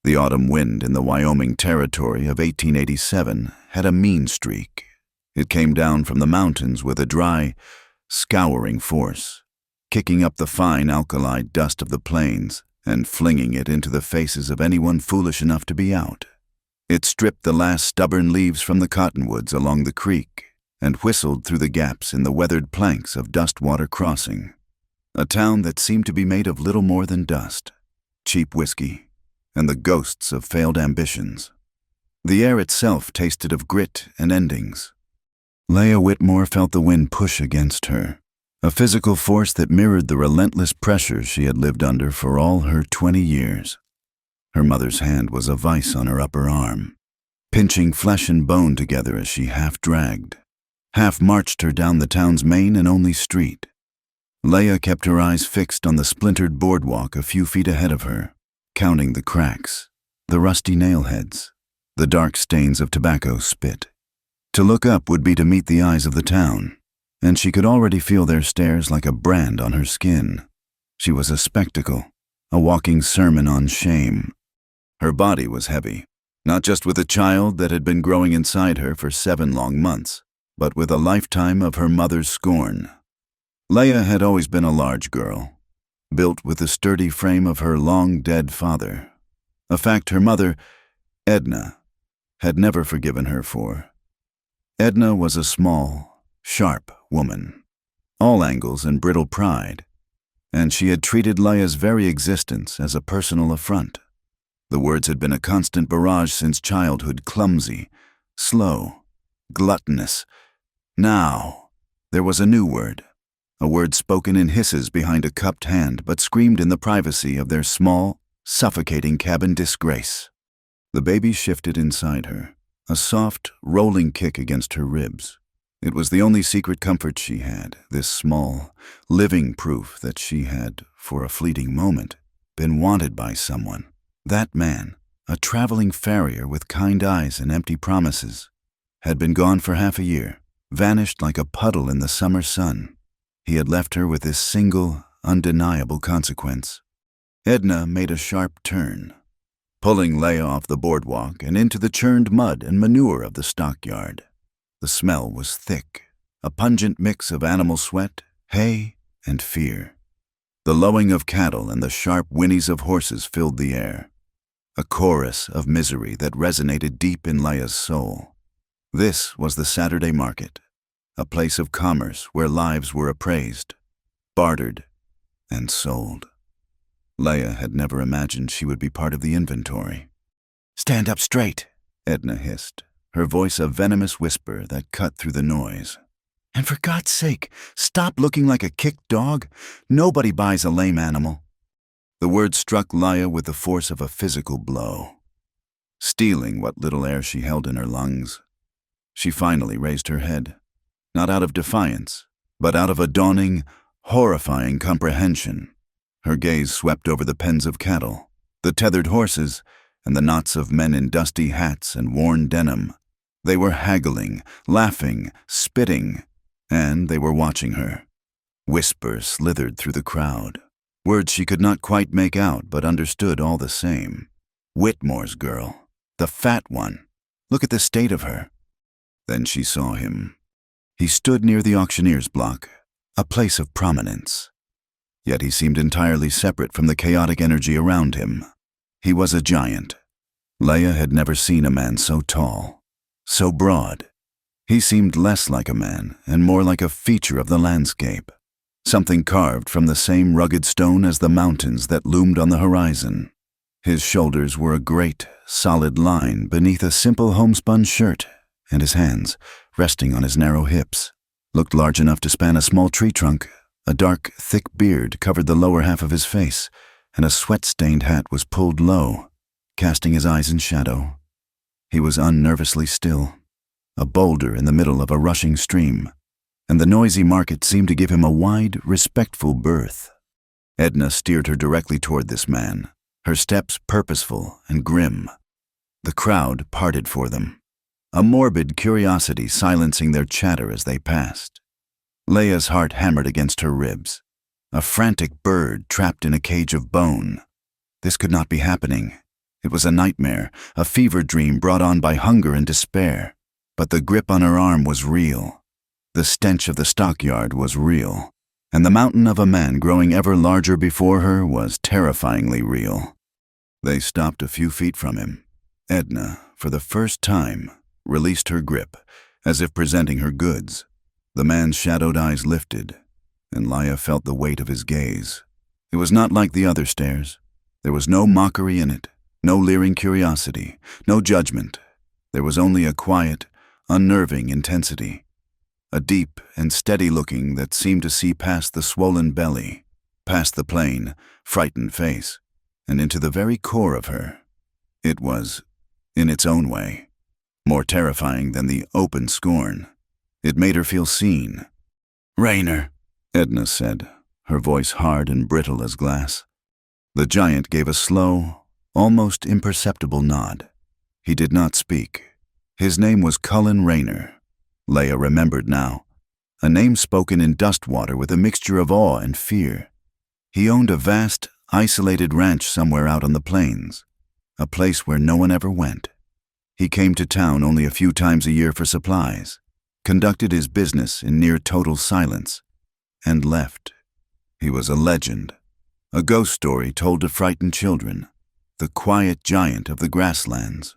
The autumn wind in the Wyoming Territory of 1887 had a mean streak. It came down from the mountains with a dry, scouring force, kicking up the fine alkali dust of the plains and flinging it into the faces of anyone foolish enough to be out. It stripped the last stubborn leaves from the cottonwoods along the creek and whistled through the gaps in the weathered planks of Dustwater Crossing, a town that seemed to be made of little more than dust, cheap whiskey, and the ghosts of failed ambitions. The air itself tasted of grit and endings. Leah Whitmore felt the wind push against her, a physical force that mirrored the relentless pressure she had lived under for all her 20 years. Her mother's hand was a vice on her upper arm, pinching flesh and bone together as she half dragged, half marched her down the town's main and only street. Leah kept her eyes fixed on the splintered boardwalk a few feet ahead of her, counting the cracks, the rusty nailheads, the dark stains of tobacco spit. To look up would be to meet the eyes of the town, and she could already feel their stares like a brand on her skin. She was a spectacle, a walking sermon on shame. Her body was heavy, not just with a child that had been growing inside her for 7 long months, but with a lifetime of her mother's scorn. Leah had always been a large girl, built with the sturdy frame of her long-dead father, a fact her mother, Edna, had never forgiven her for. Edna was a small, sharp woman, all angles and brittle pride, and she had treated Leah's very existence as a personal affront. The words had been a constant barrage since childhood, clumsy, slow, gluttonous. Now, there was a new word, a word spoken in hisses behind a cupped hand but screamed in the privacy of their small, suffocating cabin disgrace. The baby shifted inside her, a soft, rolling kick against her ribs. It was the only secret comfort she had, this small, living proof that she had, for a fleeting moment, been wanted by someone. That man, a traveling farrier with kind eyes and empty promises, had been gone for half a year, vanished like a puddle in the summer sun. He had left her with this single, undeniable consequence. Edna made a sharp turn, pulling Leah off the boardwalk and into the churned mud and manure of the stockyard. The smell was thick, a pungent mix of animal sweat, hay, and fear. The lowing of cattle and the sharp whinnies of horses filled the air, a chorus of misery that resonated deep in Leah's soul. This was the Saturday market, a place of commerce where lives were appraised, bartered, and sold. Leah had never imagined she would be part of the inventory. "Stand up straight," Edna hissed, her voice a venomous whisper that cut through the noise. "And for God's sake, stop looking like a kicked dog. Nobody buys a lame animal." The word struck Leah with the force of a physical blow, stealing what little air she held in her lungs. She finally raised her head, not out of defiance, but out of a dawning, horrifying comprehension. Her gaze swept over the pens of cattle, the tethered horses, and the knots of men in dusty hats and worn denim. They were haggling, laughing, spitting, and they were watching her. Whispers slithered through the crowd, words she could not quite make out but understood all the same. Whitmore's girl, the fat one. Look at the state of her. Then she saw him. He stood near the auctioneer's block, a place of prominence. Yet he seemed entirely separate from the chaotic energy around him. He was a giant. Leah had never seen a man so tall, so broad. He seemed less like a man and more like a feature of the landscape, something carved from the same rugged stone as the mountains that loomed on the horizon. His shoulders were a great, solid line beneath a simple homespun shirt, and his hands, resting on his narrow hips, looked large enough to span a small tree trunk. A dark, thick beard covered the lower half of his face, and a sweat-stained hat was pulled low, casting his eyes in shadow. He was unnervously still, a boulder in the middle of a rushing stream, and the noisy market seemed to give him a wide, respectful berth. Edna steered her directly toward this man, her steps purposeful and grim. The crowd parted for them, a morbid curiosity silencing their chatter as they passed. Leah's heart hammered against her ribs, a frantic bird trapped in a cage of bone. This could not be happening. It was a nightmare, a fever dream brought on by hunger and despair. But the grip on her arm was real. The stench of the stockyard was real. And the mountain of a man growing ever larger before her was terrifyingly real. They stopped a few feet from him. Edna, for the first time, released her grip, as if presenting her goods. The man's shadowed eyes lifted, and Laya felt the weight of his gaze. It was not like the other stares. There was no mockery in it, no leering curiosity, no judgment. There was only a quiet, unnerving intensity. A deep and steady looking that seemed to see past the swollen belly, past the plain, frightened face, and into the very core of her. It was, in its own way, more terrifying than the open scorn. It made her feel seen. "Raynor," Edna said, her voice hard and brittle as glass. The giant gave a slow, almost imperceptible nod. He did not speak. His name was Cullen Raynor. Laya remembered now. A name spoken in dust water with a mixture of awe and fear. He owned a vast, isolated ranch somewhere out on the plains, a place where no one ever went. He came to town only a few times a year for supplies, conducted his business in near total silence, and left. He was a legend, a ghost story told to frightened children, the quiet giant of the grasslands.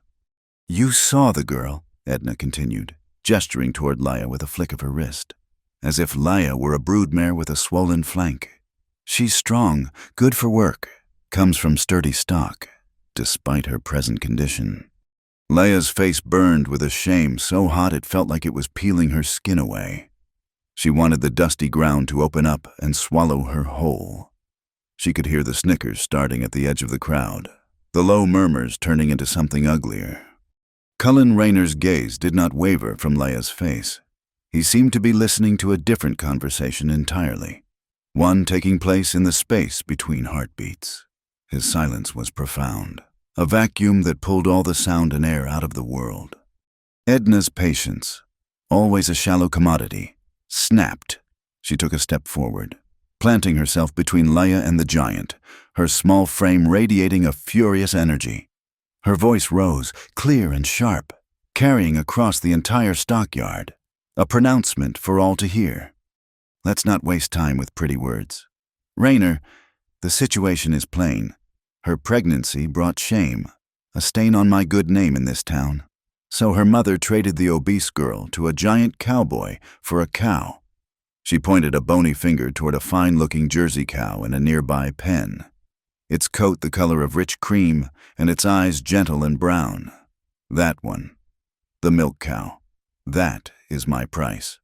"You saw the girl," Edna continued, gesturing toward Laya with a flick of her wrist, as if Laya were a broodmare with a swollen flank. "She's strong, good for work, comes from sturdy stock, despite her present condition." Laya's face burned with a shame so hot it felt like it was peeling her skin away. She wanted the dusty ground to open up and swallow her whole. She could hear the snickers starting at the edge of the crowd, the low murmurs turning into something uglier. Cullen Raynor's gaze did not waver from Laya's face. He seemed to be listening to a different conversation entirely, one taking place in the space between heartbeats. His silence was profound, a vacuum that pulled all the sound and air out of the world. Edna's patience, always a shallow commodity, snapped. She took a step forward, planting herself between Laya and the giant, her small frame radiating a furious energy. Her voice rose, clear and sharp, carrying across the entire stockyard, a pronouncement for all to hear. "Let's not waste time with pretty words. Raynor, the situation is plain. Her pregnancy brought shame, a stain on my good name in this town. So her mother traded the obese girl to a giant cowboy for a cow." She pointed a bony finger toward a fine-looking Jersey cow in a nearby pen, its coat the color of rich cream and its eyes gentle and brown. "That one. The milk cow. That is my price."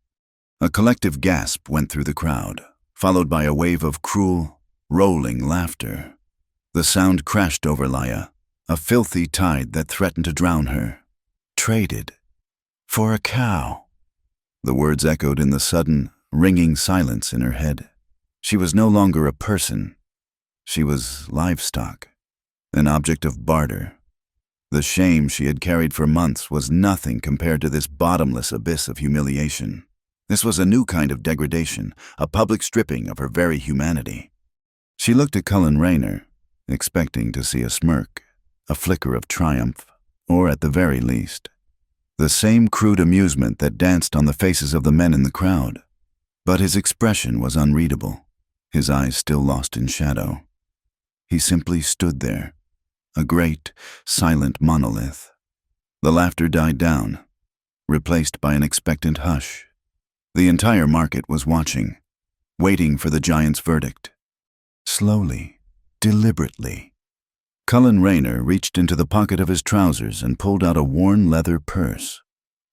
A collective gasp went through the crowd, followed by a wave of cruel, rolling laughter. The sound crashed over Laya, a filthy tide that threatened to drown her. "Traded. For a cow." The words echoed in the sudden, ringing silence in her head. She was no longer a person. She was livestock, an object of barter. The shame she had carried for months was nothing compared to this bottomless abyss of humiliation. This was a new kind of degradation, a public stripping of her very humanity. She looked at Cullen Raynor, expecting to see a smirk, a flicker of triumph, or at the very least, the same crude amusement that danced on the faces of the men in the crowd. But his expression was unreadable, his eyes still lost in shadow. He simply stood there, a great, silent monolith. The laughter died down, replaced by an expectant hush. The entire market was watching, waiting for the giant's verdict. Slowly, deliberately, Cullen Raynor reached into the pocket of his trousers and pulled out a worn leather purse.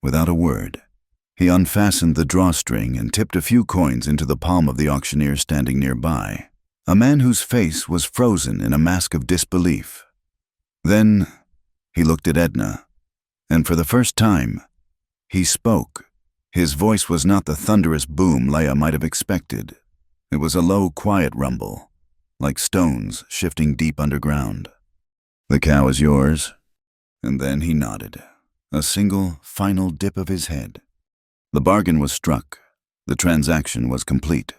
Without a word, he unfastened the drawstring and tipped a few coins into the palm of the auctioneer standing nearby, a man whose face was frozen in a mask of disbelief. Then he looked at Edna, and for the first time, he spoke. His voice was not the thunderous boom Laya might have expected. It was a low, quiet rumble, like stones shifting deep underground. "The cow is yours." And then he nodded, a single, final dip of his head. The bargain was struck. The transaction was complete.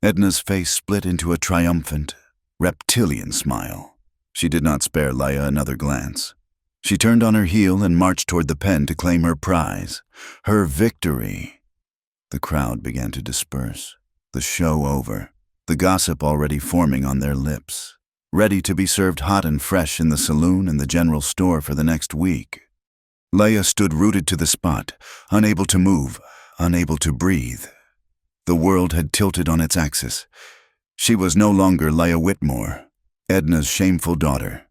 Edna's face split into a triumphant, reptilian smile. She did not spare Leia another glance. She turned on her heel and marched toward the pen to claim her prize, her victory. The crowd began to disperse, the show over, the gossip already forming on their lips, ready to be served hot and fresh in the saloon and the general store for the next week. Leia stood rooted to the spot, unable to move, unable to breathe. The world had tilted on its axis. She was no longer Leia Whitmore, Edna's shameful daughter.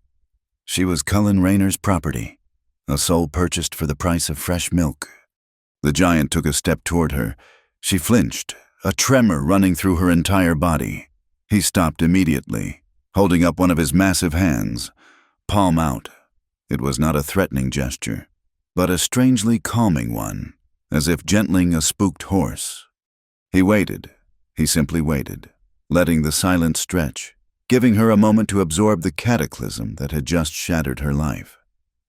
She was Cullen Raynor's property, a soul purchased for the price of fresh milk. The giant took a step toward her. She flinched, a tremor running through her entire body. He stopped immediately, holding up one of his massive hands, palm out. It was not a threatening gesture, but a strangely calming one, as if gentling a spooked horse. He waited. He simply waited, letting the silence stretch, giving her a moment to absorb the cataclysm that had just shattered her life.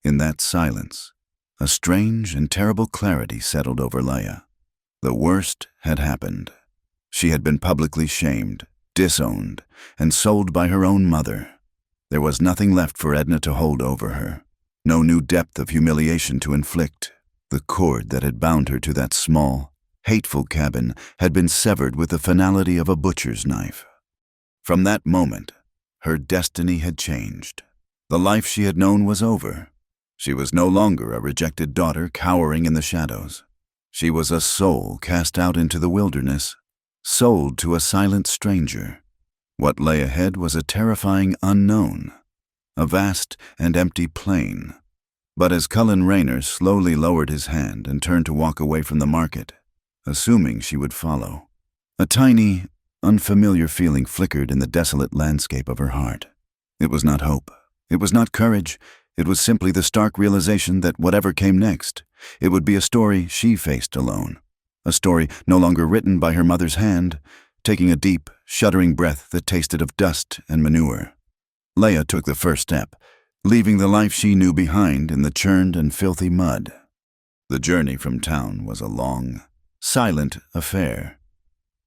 In that silence, a strange and terrible clarity settled over Leia. The worst had happened. She had been publicly shamed, disowned, and sold by her own mother. There was nothing left for Edna to hold over her, no new depth of humiliation to inflict. The cord that had bound her to that small, hateful cabin had been severed with the finality of a butcher's knife. From that moment, her destiny had changed. The life she had known was over. She was no longer a rejected daughter cowering in the shadows. She was a soul cast out into the wilderness, sold to a silent stranger. What lay ahead was a terrifying unknown, a vast and empty plain. But as Cullen Raynor slowly lowered his hand and turned to walk away from the market, assuming she would follow, a tiny, unfamiliar feeling flickered in the desolate landscape of her heart. It was not hope. It was not courage. It was simply the stark realization that whatever came next, it would be a story she faced alone. A story no longer written by her mother's hand, taking a deep, shuddering breath that tasted of dust and manure. Leia took the first step, leaving the life she knew behind in the churned and filthy mud. The journey from town was a long, silent affair.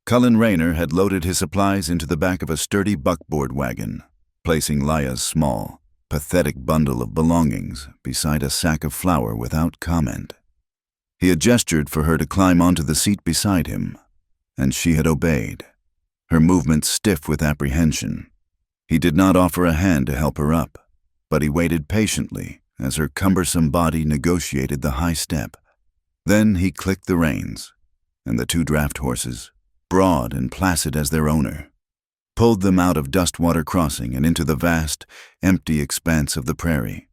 Cullen Raynor had loaded his supplies into the back of a sturdy buckboard wagon, placing Leia's small, pathetic bundle of belongings beside a sack of flour without comment. He had gestured for her to climb onto the seat beside him, and she had obeyed, her movements stiff with apprehension. He did not offer a hand to help her up, but he waited patiently as her cumbersome body negotiated the high step. Then he clicked the reins, and the two draft horses, broad and placid as their owner, pulled them out of Dustwater Crossing and into the vast, empty expanse of the prairie.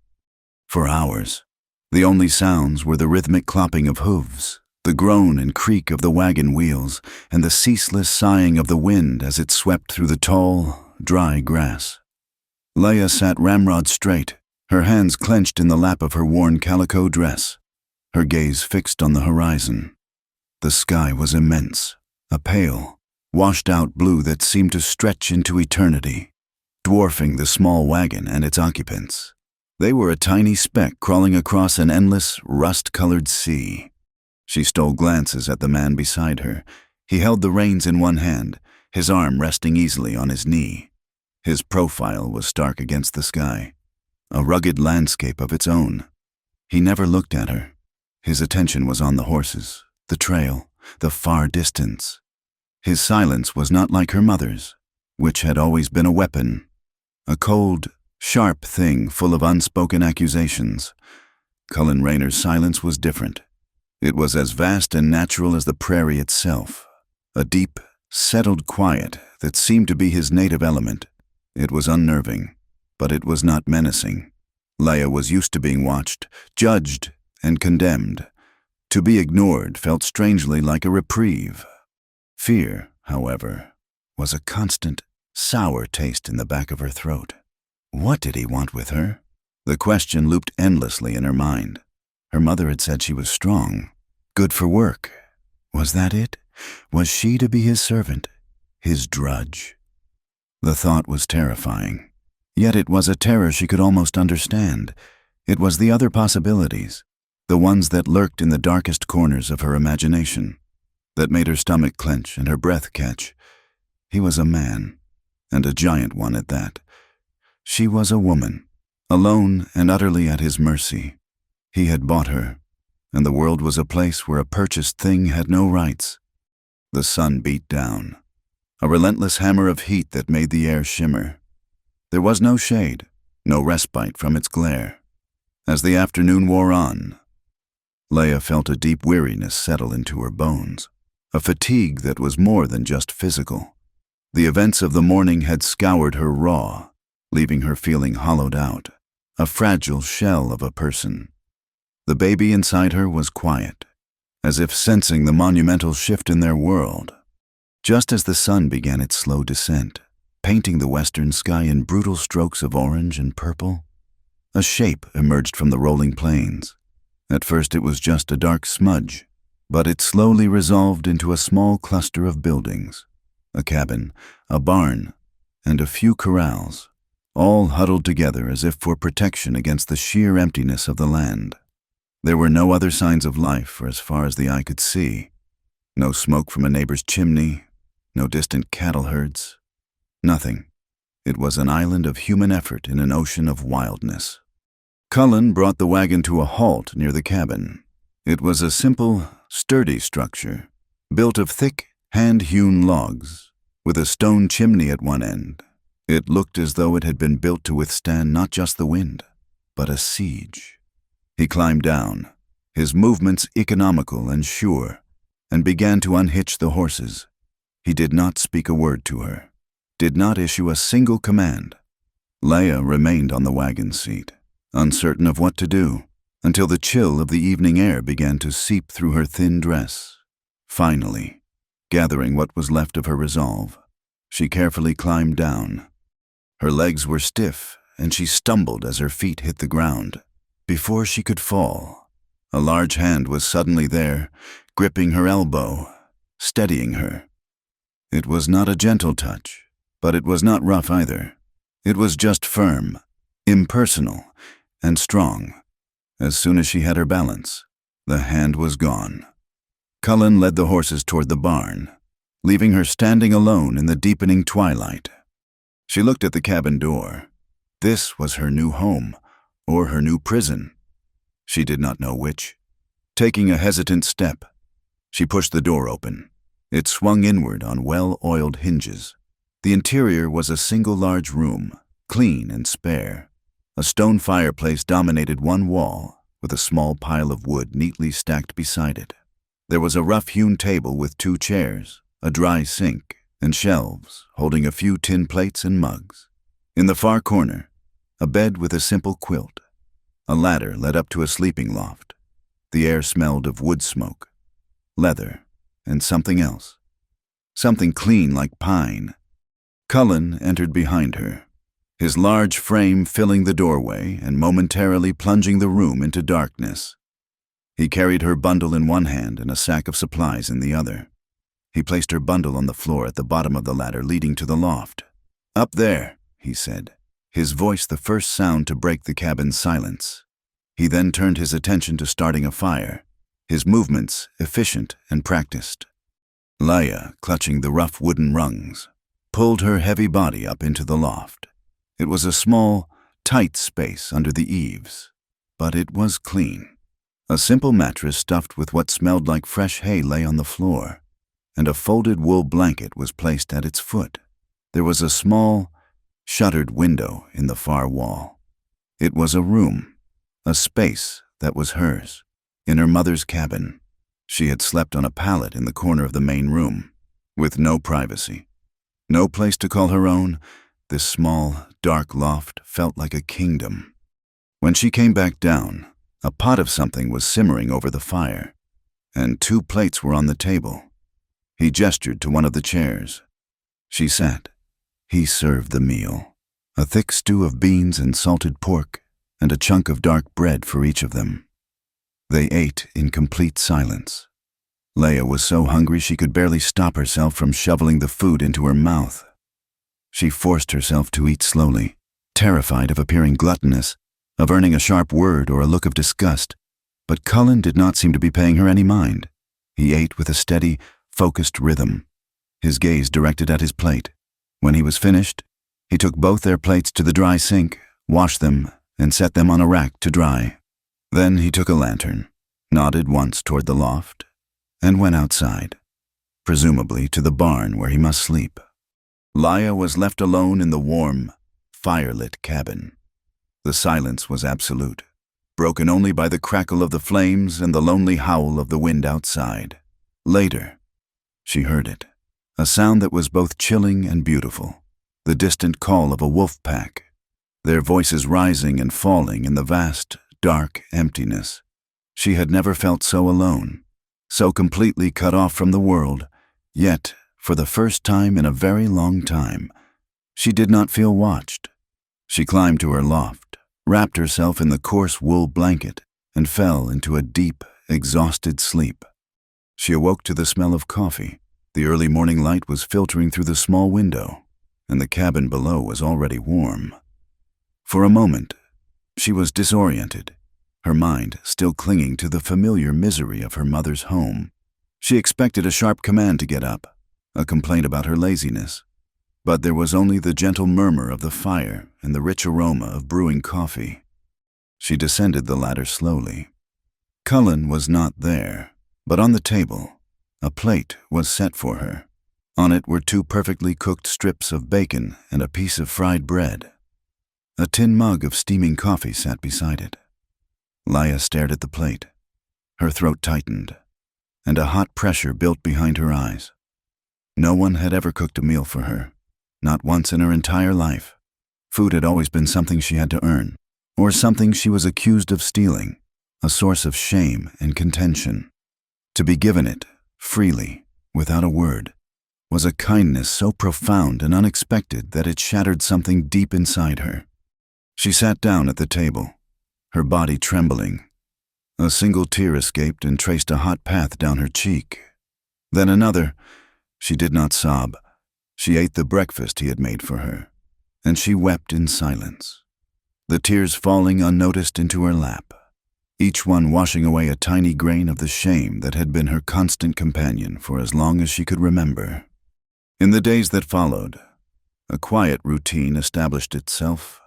For hours, the only sounds were the rhythmic clopping of hooves, the groan and creak of the wagon wheels, and the ceaseless sighing of the wind as it swept through the tall, dry grass. Leia sat ramrod straight, her hands clenched in the lap of her worn calico dress, her gaze fixed on the horizon. The sky was immense, a pale, washed-out blue that seemed to stretch into eternity, dwarfing the small wagon and its occupants. They were a tiny speck crawling across an endless, rust-colored sea. She stole glances at the man beside her. He held the reins in one hand, his arm resting easily on his knee. His profile was stark against the sky, a rugged landscape of its own. He never looked at her. His attention was on the horses, the trail, the far distance. His silence was not like her mother's, which had always been a weapon, a cold, sharp thing full of unspoken accusations. Cullen Raynor's silence was different. It was as vast and natural as the prairie itself, a deep, settled quiet that seemed to be his native element. It was unnerving, but it was not menacing. Leia was used to being watched, judged, and condemned. To be ignored felt strangely like a reprieve. Fear, however, was a constant, sour taste in the back of her throat. What did he want with her? The question looped endlessly in her mind. Her mother had said she was strong, good for work. Was that it? Was she to be his servant, his drudge? The thought was terrifying. Yet it was a terror she could almost understand. It was the other possibilities, the ones that lurked in the darkest corners of her imagination, that made her stomach clench and her breath catch. He was a man, and a giant one at that. She was a woman, alone and utterly at his mercy. He had bought her, and the world was a place where a purchased thing had no rights. The sun beat down, a relentless hammer of heat that made the air shimmer. There was no shade, no respite from its glare. As the afternoon wore on, Leia felt a deep weariness settle into her bones, a fatigue that was more than just physical. The events of the morning had scoured her raw, leaving her feeling hollowed out, a fragile shell of a person. The baby inside her was quiet, as if sensing the monumental shift in their world. Just as the sun began its slow descent, painting the western sky in brutal strokes of orange and purple, a shape emerged from the rolling plains. At first it was just a dark smudge, but it slowly resolved into a small cluster of buildings, a cabin, a barn, and a few corrals, all huddled together as if for protection against the sheer emptiness of the land. There were no other signs of life for as far as the eye could see. No smoke from a neighbor's chimney, no distant cattle herds. Nothing. It was an island of human effort in an ocean of wildness. Cullen brought the wagon to a halt near the cabin. It was a simple, sturdy structure, built of thick, hand-hewn logs, with a stone chimney at one end. It looked as though it had been built to withstand not just the wind, but a siege. He climbed down, his movements economical and sure, and began to unhitch the horses. He did not speak a word to her, did not issue a single command. Leia remained on the wagon seat, uncertain of what to do, until the chill of the evening air began to seep through her thin dress. Finally, gathering what was left of her resolve, she carefully climbed down. Her legs were stiff, and she stumbled as her feet hit the ground. Before she could fall, a large hand was suddenly there, gripping her elbow, steadying her. It was not a gentle touch, but it was not rough either. It was just firm, impersonal, and strong. As soon as she had her balance, the hand was gone. Cullen led the horses toward the barn, leaving her standing alone in the deepening twilight. She looked at the cabin door. This was her new home, or her new prison. She did not know which. Taking a hesitant step, she pushed the door open. It swung inward on well-oiled hinges. The interior was a single large room, clean and spare. A stone fireplace dominated one wall, with a small pile of wood neatly stacked beside it. There was a rough-hewn table with 2 chairs, a dry sink, and shelves holding a few tin plates and mugs. In the far corner, a bed with a simple quilt. A ladder led up to a sleeping loft. The air smelled of wood smoke, leather, and something else. Something clean like pine. Cullen entered behind her, his large frame filling the doorway and momentarily plunging the room into darkness. He carried her bundle in one hand and a sack of supplies in the other. He placed her bundle on the floor at the bottom of the ladder leading to the loft. "Up there," he said, his voice the first sound to break the cabin's silence. He then turned his attention to starting a fire, his movements efficient and practiced. Leia, clutching the rough wooden rungs, pulled her heavy body up into the loft. It was a small, tight space under the eaves, but it was clean. A simple mattress stuffed with what smelled like fresh hay lay on the floor, and a folded wool blanket was placed at its foot. There was a small, shuttered window in the far wall. It was a room, a space that was hers, in her mother's cabin. She had slept on a pallet in the corner of the main room, with no privacy. No place to call her own, this small, dark loft felt like a kingdom. When she came back down, a pot of something was simmering over the fire, and 2 plates were on the table. He gestured to one of the chairs. She sat. He served the meal, a thick stew of beans and salted pork, and a chunk of dark bread for each of them. They ate in complete silence. Leia was so hungry she could barely stop herself from shoveling the food into her mouth. She forced herself to eat slowly, terrified of appearing gluttonous, of earning a sharp word or a look of disgust, but Cullen did not seem to be paying her any mind. He ate with a steady, focused rhythm, his gaze directed at his plate. When he was finished, He took both their plates to the dry sink, washed them, and set them on a rack to dry. Then he took a lantern, nodded once toward the loft, and went outside, presumably to the barn where he must sleep. Laya was left alone in the warm, firelit cabin. The silence was absolute, broken only by the crackle of the flames and the lonely howl of the wind outside. Later, she heard it, a sound that was both chilling and beautiful, the distant call of a wolf pack, their voices rising and falling in the vast, dark emptiness. She had never felt so alone, so completely cut off from the world, yet, for the first time in a very long time, she did not feel watched. She climbed to her loft, wrapped herself in the coarse wool blanket, and fell into a deep, exhausted sleep. She awoke to the smell of coffee. The early morning light was filtering through the small window, and the cabin below was already warm. For a moment, she was disoriented, her mind still clinging to the familiar misery of her mother's home. She expected a sharp command to get up, a complaint about her laziness, but there was only the gentle murmur of the fire and the rich aroma of brewing coffee. She descended the ladder slowly. Cullen was not there, but on the table, a plate was set for her. On it were 2 perfectly cooked strips of bacon and a piece of fried bread. A tin mug of steaming coffee sat beside it. Laya stared at the plate. Her throat tightened, and a hot pressure built behind her eyes. No one had ever cooked a meal for her, not once in her entire life. Food had always been something she had to earn, or something she was accused of stealing, a source of shame and contention. To be given it, freely, without a word, was a kindness so profound and unexpected that it shattered something deep inside her. She sat down at the table, her body trembling. A single tear escaped and traced a hot path down her cheek. Then another. She did not sob. She ate the breakfast he had made for her, and she wept in silence, the tears falling unnoticed into her lap, each one washing away a tiny grain of the shame that had been her constant companion for as long as she could remember. In the days that followed, a quiet routine established itself.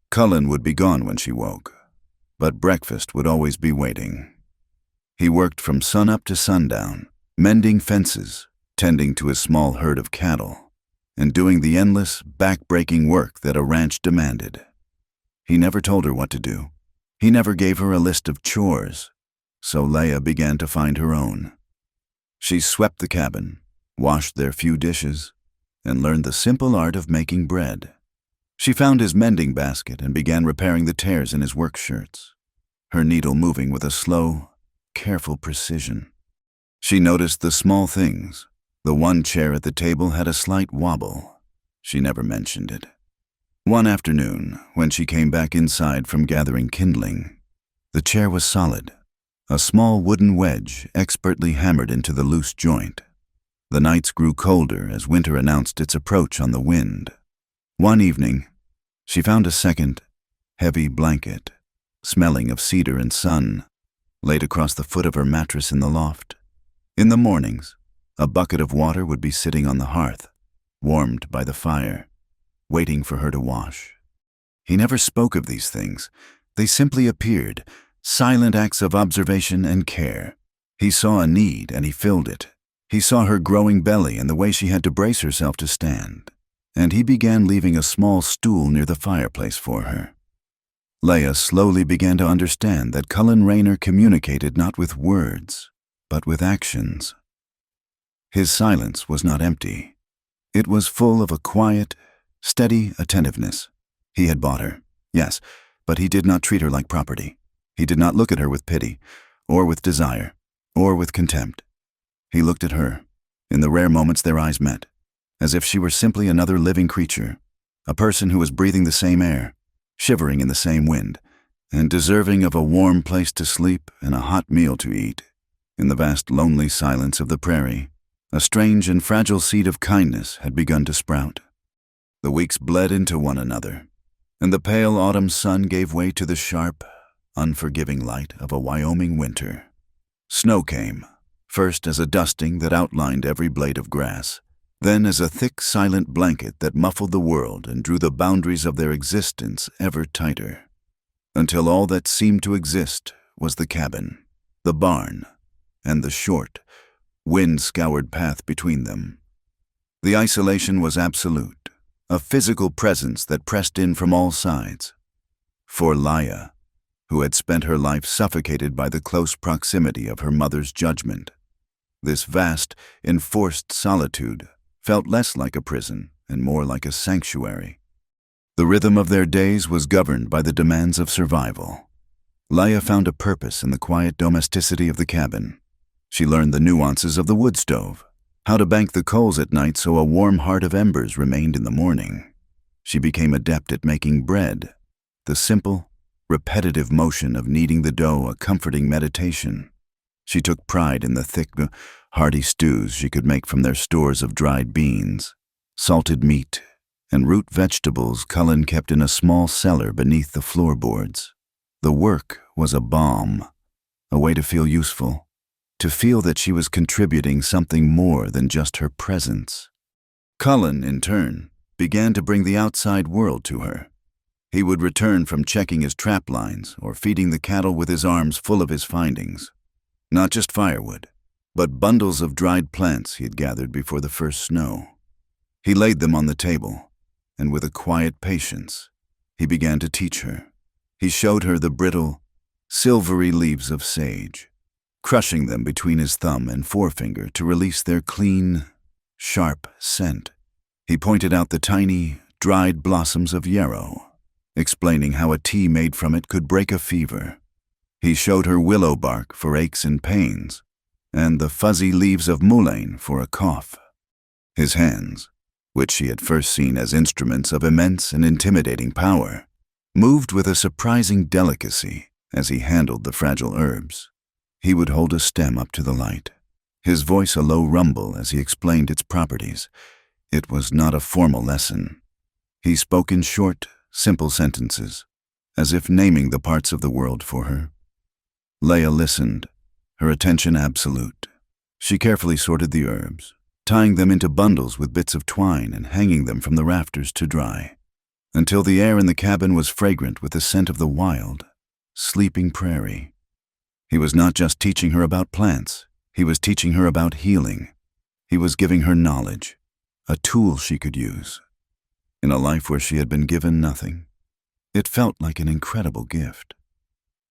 Cullen would be gone when she woke, but breakfast would always be waiting. He worked from sunup to sundown, mending fences, tending to his small herd of cattle, and doing the endless, back-breaking work that a ranch demanded. He never told her what to do. He never gave her a list of chores, so Laya began to find her own. She swept the cabin, washed their few dishes, and learned the simple art of making bread. She found his mending basket and began repairing the tears in his work shirts, her needle moving with a slow, careful precision. She noticed the small things. The one chair at the table had a slight wobble. She never mentioned it. One afternoon, when she came back inside from gathering kindling, the chair was solid, a small wooden wedge expertly hammered into the loose joint. The nights grew colder as winter announced its approach on the wind. One evening, she found a second, heavy blanket, smelling of cedar and sun, laid across the foot of her mattress in the loft. In the mornings, a bucket of water would be sitting on the hearth, warmed by the fire, waiting for her to wash. He never spoke of these things. They simply appeared, silent acts of observation and care. He saw a need and he filled it. He saw her growing belly and the way she had to brace herself to stand, and he began leaving a small stool near the fireplace for her. Laya slowly began to understand that Cullen Rayner communicated not with words, but with actions. His silence was not empty. It was full of a quiet, steady attentiveness. He had bought her, yes, but he did not treat her like property. He did not look at her with pity, or with desire, or with contempt. He looked at her. In the rare moments their eyes met, as if she were simply another living creature, a person who was breathing the same air, shivering in the same wind, and deserving of a warm place to sleep and a hot meal to eat. In the vast lonely silence of the prairie, a strange and fragile seed of kindness had begun to sprout. The weeks bled into one another, and the pale autumn sun gave way to the sharp, unforgiving light of a Wyoming winter. Snow came, first as a dusting that outlined every blade of grass, then as a thick, silent blanket that muffled the world and drew the boundaries of their existence ever tighter, until all that seemed to exist was the cabin, the barn, and the short, wind-scoured path between them. The isolation was absolute, a physical presence that pressed in from all sides. For Laya, who had spent her life suffocated by the close proximity of her mother's judgment, this vast, enforced solitude felt less like a prison and more like a sanctuary. The rhythm of their days was governed by the demands of survival. Laya found a purpose in the quiet domesticity of the cabin. She learned the nuances of the wood stove, how to bank the coals at night so a warm heart of embers remained in the morning. She became adept at making bread, the simple, repetitive motion of kneading the dough a comforting meditation. She took pride in the thick, hearty stews she could make from their stores of dried beans, salted meat, and root vegetables Cullen kept in a small cellar beneath the floorboards. The work was a balm, a way to feel useful, to feel that she was contributing something more than just her presence. Cullen, in turn, began to bring the outside world to her. He would return from checking his trap lines or feeding the cattle with his arms full of his findings. Not just firewood, but bundles of dried plants he had gathered before the first snow. He laid them on the table, and with a quiet patience, he began to teach her. He showed her the brittle, silvery leaves of sage, crushing them between his thumb and forefinger to release their clean, sharp scent. He pointed out the tiny, dried blossoms of yarrow, explaining how a tea made from it could break a fever. He showed her willow bark for aches and pains, and the fuzzy leaves of mullein for a cough. His hands, which she had first seen as instruments of immense and intimidating power, moved with a surprising delicacy as he handled the fragile herbs. He would hold a stem up to the light, his voice a low rumble as he explained its properties. It was not a formal lesson. He spoke in short, simple sentences, as if naming the parts of the world for her. Laya listened, her attention absolute. She carefully sorted the herbs, tying them into bundles with bits of twine and hanging them from the rafters to dry, until the air in the cabin was fragrant with the scent of the wild, sleeping prairie. He was not just teaching her about plants, he was teaching her about healing. He was giving her knowledge, a tool she could use. In a life where she had been given nothing, it felt like an incredible gift.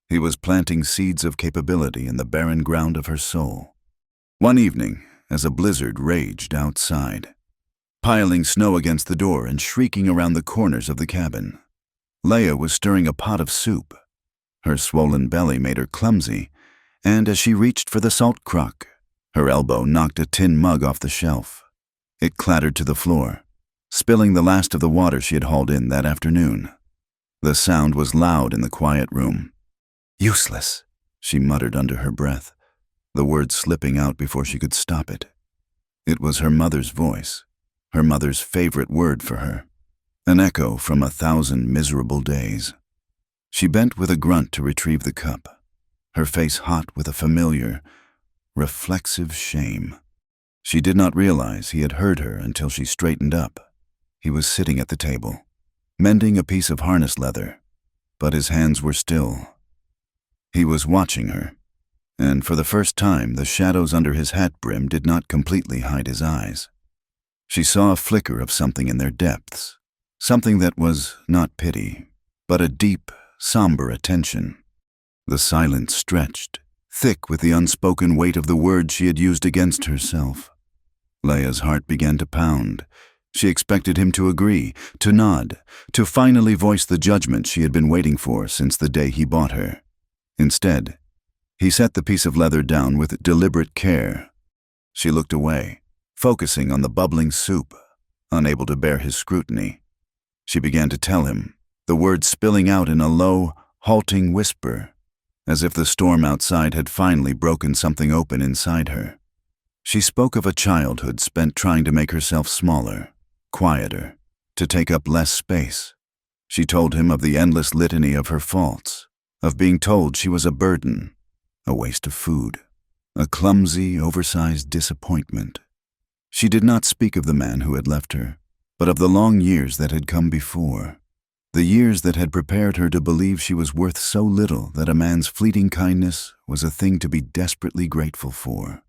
He was planting seeds of capability in the barren ground of her soul. One evening, as a blizzard raged outside, piling snow against the door and shrieking around the corners of the cabin, Laya was stirring a pot of soup. Her swollen belly made her clumsy, and as she reached for the salt crock, her elbow knocked a tin mug off the shelf. It clattered to the floor, spilling the last of the water she had hauled in that afternoon. The sound was loud in the quiet room. "Useless," she muttered under her breath, the words slipping out before she could stop it. It was her mother's voice, her mother's favorite word for her, an echo from 1,000 miserable days. She bent with a grunt to retrieve the cup, her face hot with a familiar, reflexive shame. She did not realize he had heard her until she straightened up. He was sitting at the table, mending a piece of harness leather, but his hands were still. He was watching her, and for the first time the shadows under his hat brim did not completely hide his eyes. She saw a flicker of something in their depths, something that was not pity, but a deep, somber attention. The silence stretched, thick with the unspoken weight of the words she had used against herself. Laya's heart began to pound. She expected him to agree, to nod, to finally voice the judgment she had been waiting for since the day he bought her. Instead, he set the piece of leather down with deliberate care. She looked away, focusing on the bubbling soup, unable to bear his scrutiny. She began to tell him, the words spilling out in a low, halting whisper, as if the storm outside had finally broken something open inside her. She spoke of a childhood spent trying to make herself smaller, quieter, to take up less space. She told him of the endless litany of her faults, of being told she was a burden, a waste of food, a clumsy, oversized disappointment. She did not speak of the man who had left her, but of the long years that had come before. The years that had prepared her to believe she was worth so little that a man's fleeting kindness was a thing to be desperately grateful for.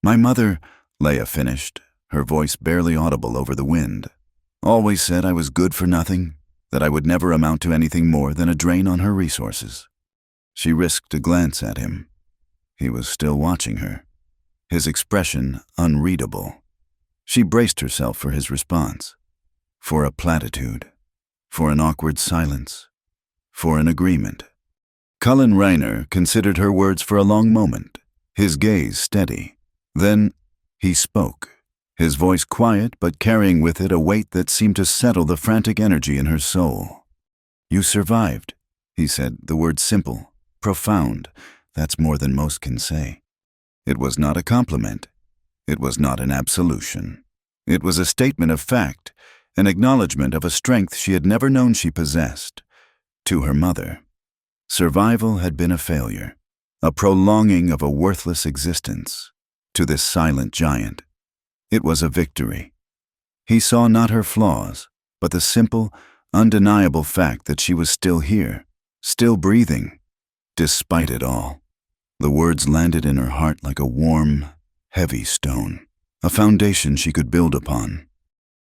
My mother, Leah finished, her voice barely audible over the wind, always said I was good for nothing, that I would never amount to anything more than a drain on her resources. She risked a glance at him. He was still watching her, his expression unreadable. She braced herself for his response, for a platitude, for an awkward silence, for an agreement. Cullen Raynor considered her words for a long moment, his gaze steady. Then he spoke, his voice quiet but carrying with it a weight that seemed to settle the frantic energy in her soul. "You survived," he said, the words simple, profound. That's more than most can say. It was not a compliment. It was not an absolution. It was a statement of fact, an acknowledgement of a strength she had never known she possessed. To her mother, survival had been a failure, a prolonging of a worthless existence. To this silent giant, it was a victory. He saw not her flaws, but the simple, undeniable fact that she was still here, still breathing, despite it all. The words landed in her heart like a warm, heavy stone, a foundation she could build upon.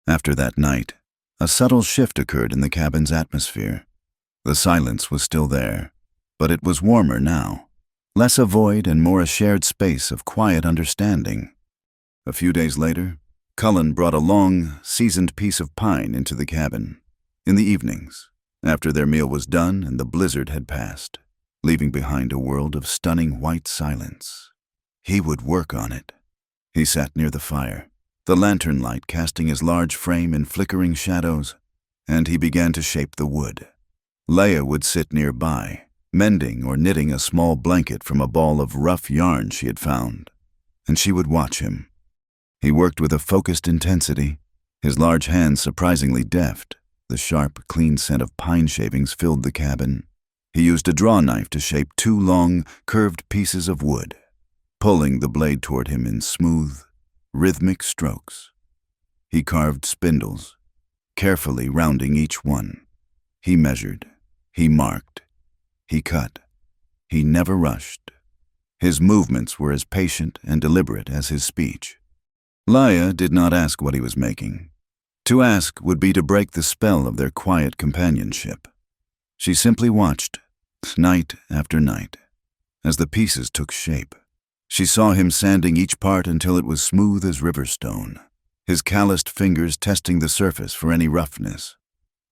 After that night, a subtle shift occurred in the cabin's atmosphere. The silence was still there, but it was warmer now, less a void and more a shared space of quiet understanding. A few days later, Cullen brought a long, seasoned piece of pine into the cabin. In the evenings, after their meal was done and the blizzard had passed, leaving behind a world of stunning white silence, he would work on it. He sat near the fire, the lantern light casting his large frame in flickering shadows, and he began to shape the wood. Leah would sit nearby, mending or knitting a small blanket from a ball of rough yarn she had found, and she would watch him. He worked with a focused intensity, his large hands surprisingly deft. The sharp, clean scent of pine shavings filled the cabin. He used a draw knife to shape 2 long, curved pieces of wood, pulling the blade toward him in smooth, rhythmic strokes. He carved spindles, carefully rounding each one. He measured, he marked, he cut. He never rushed. His movements were as patient and deliberate as his speech. Leah did not ask what he was making. To ask would be to break the spell of their quiet companionship. She simply watched, night after night, as the pieces took shape. She saw him sanding each part until it was smooth as river stone, his calloused fingers testing the surface for any roughness.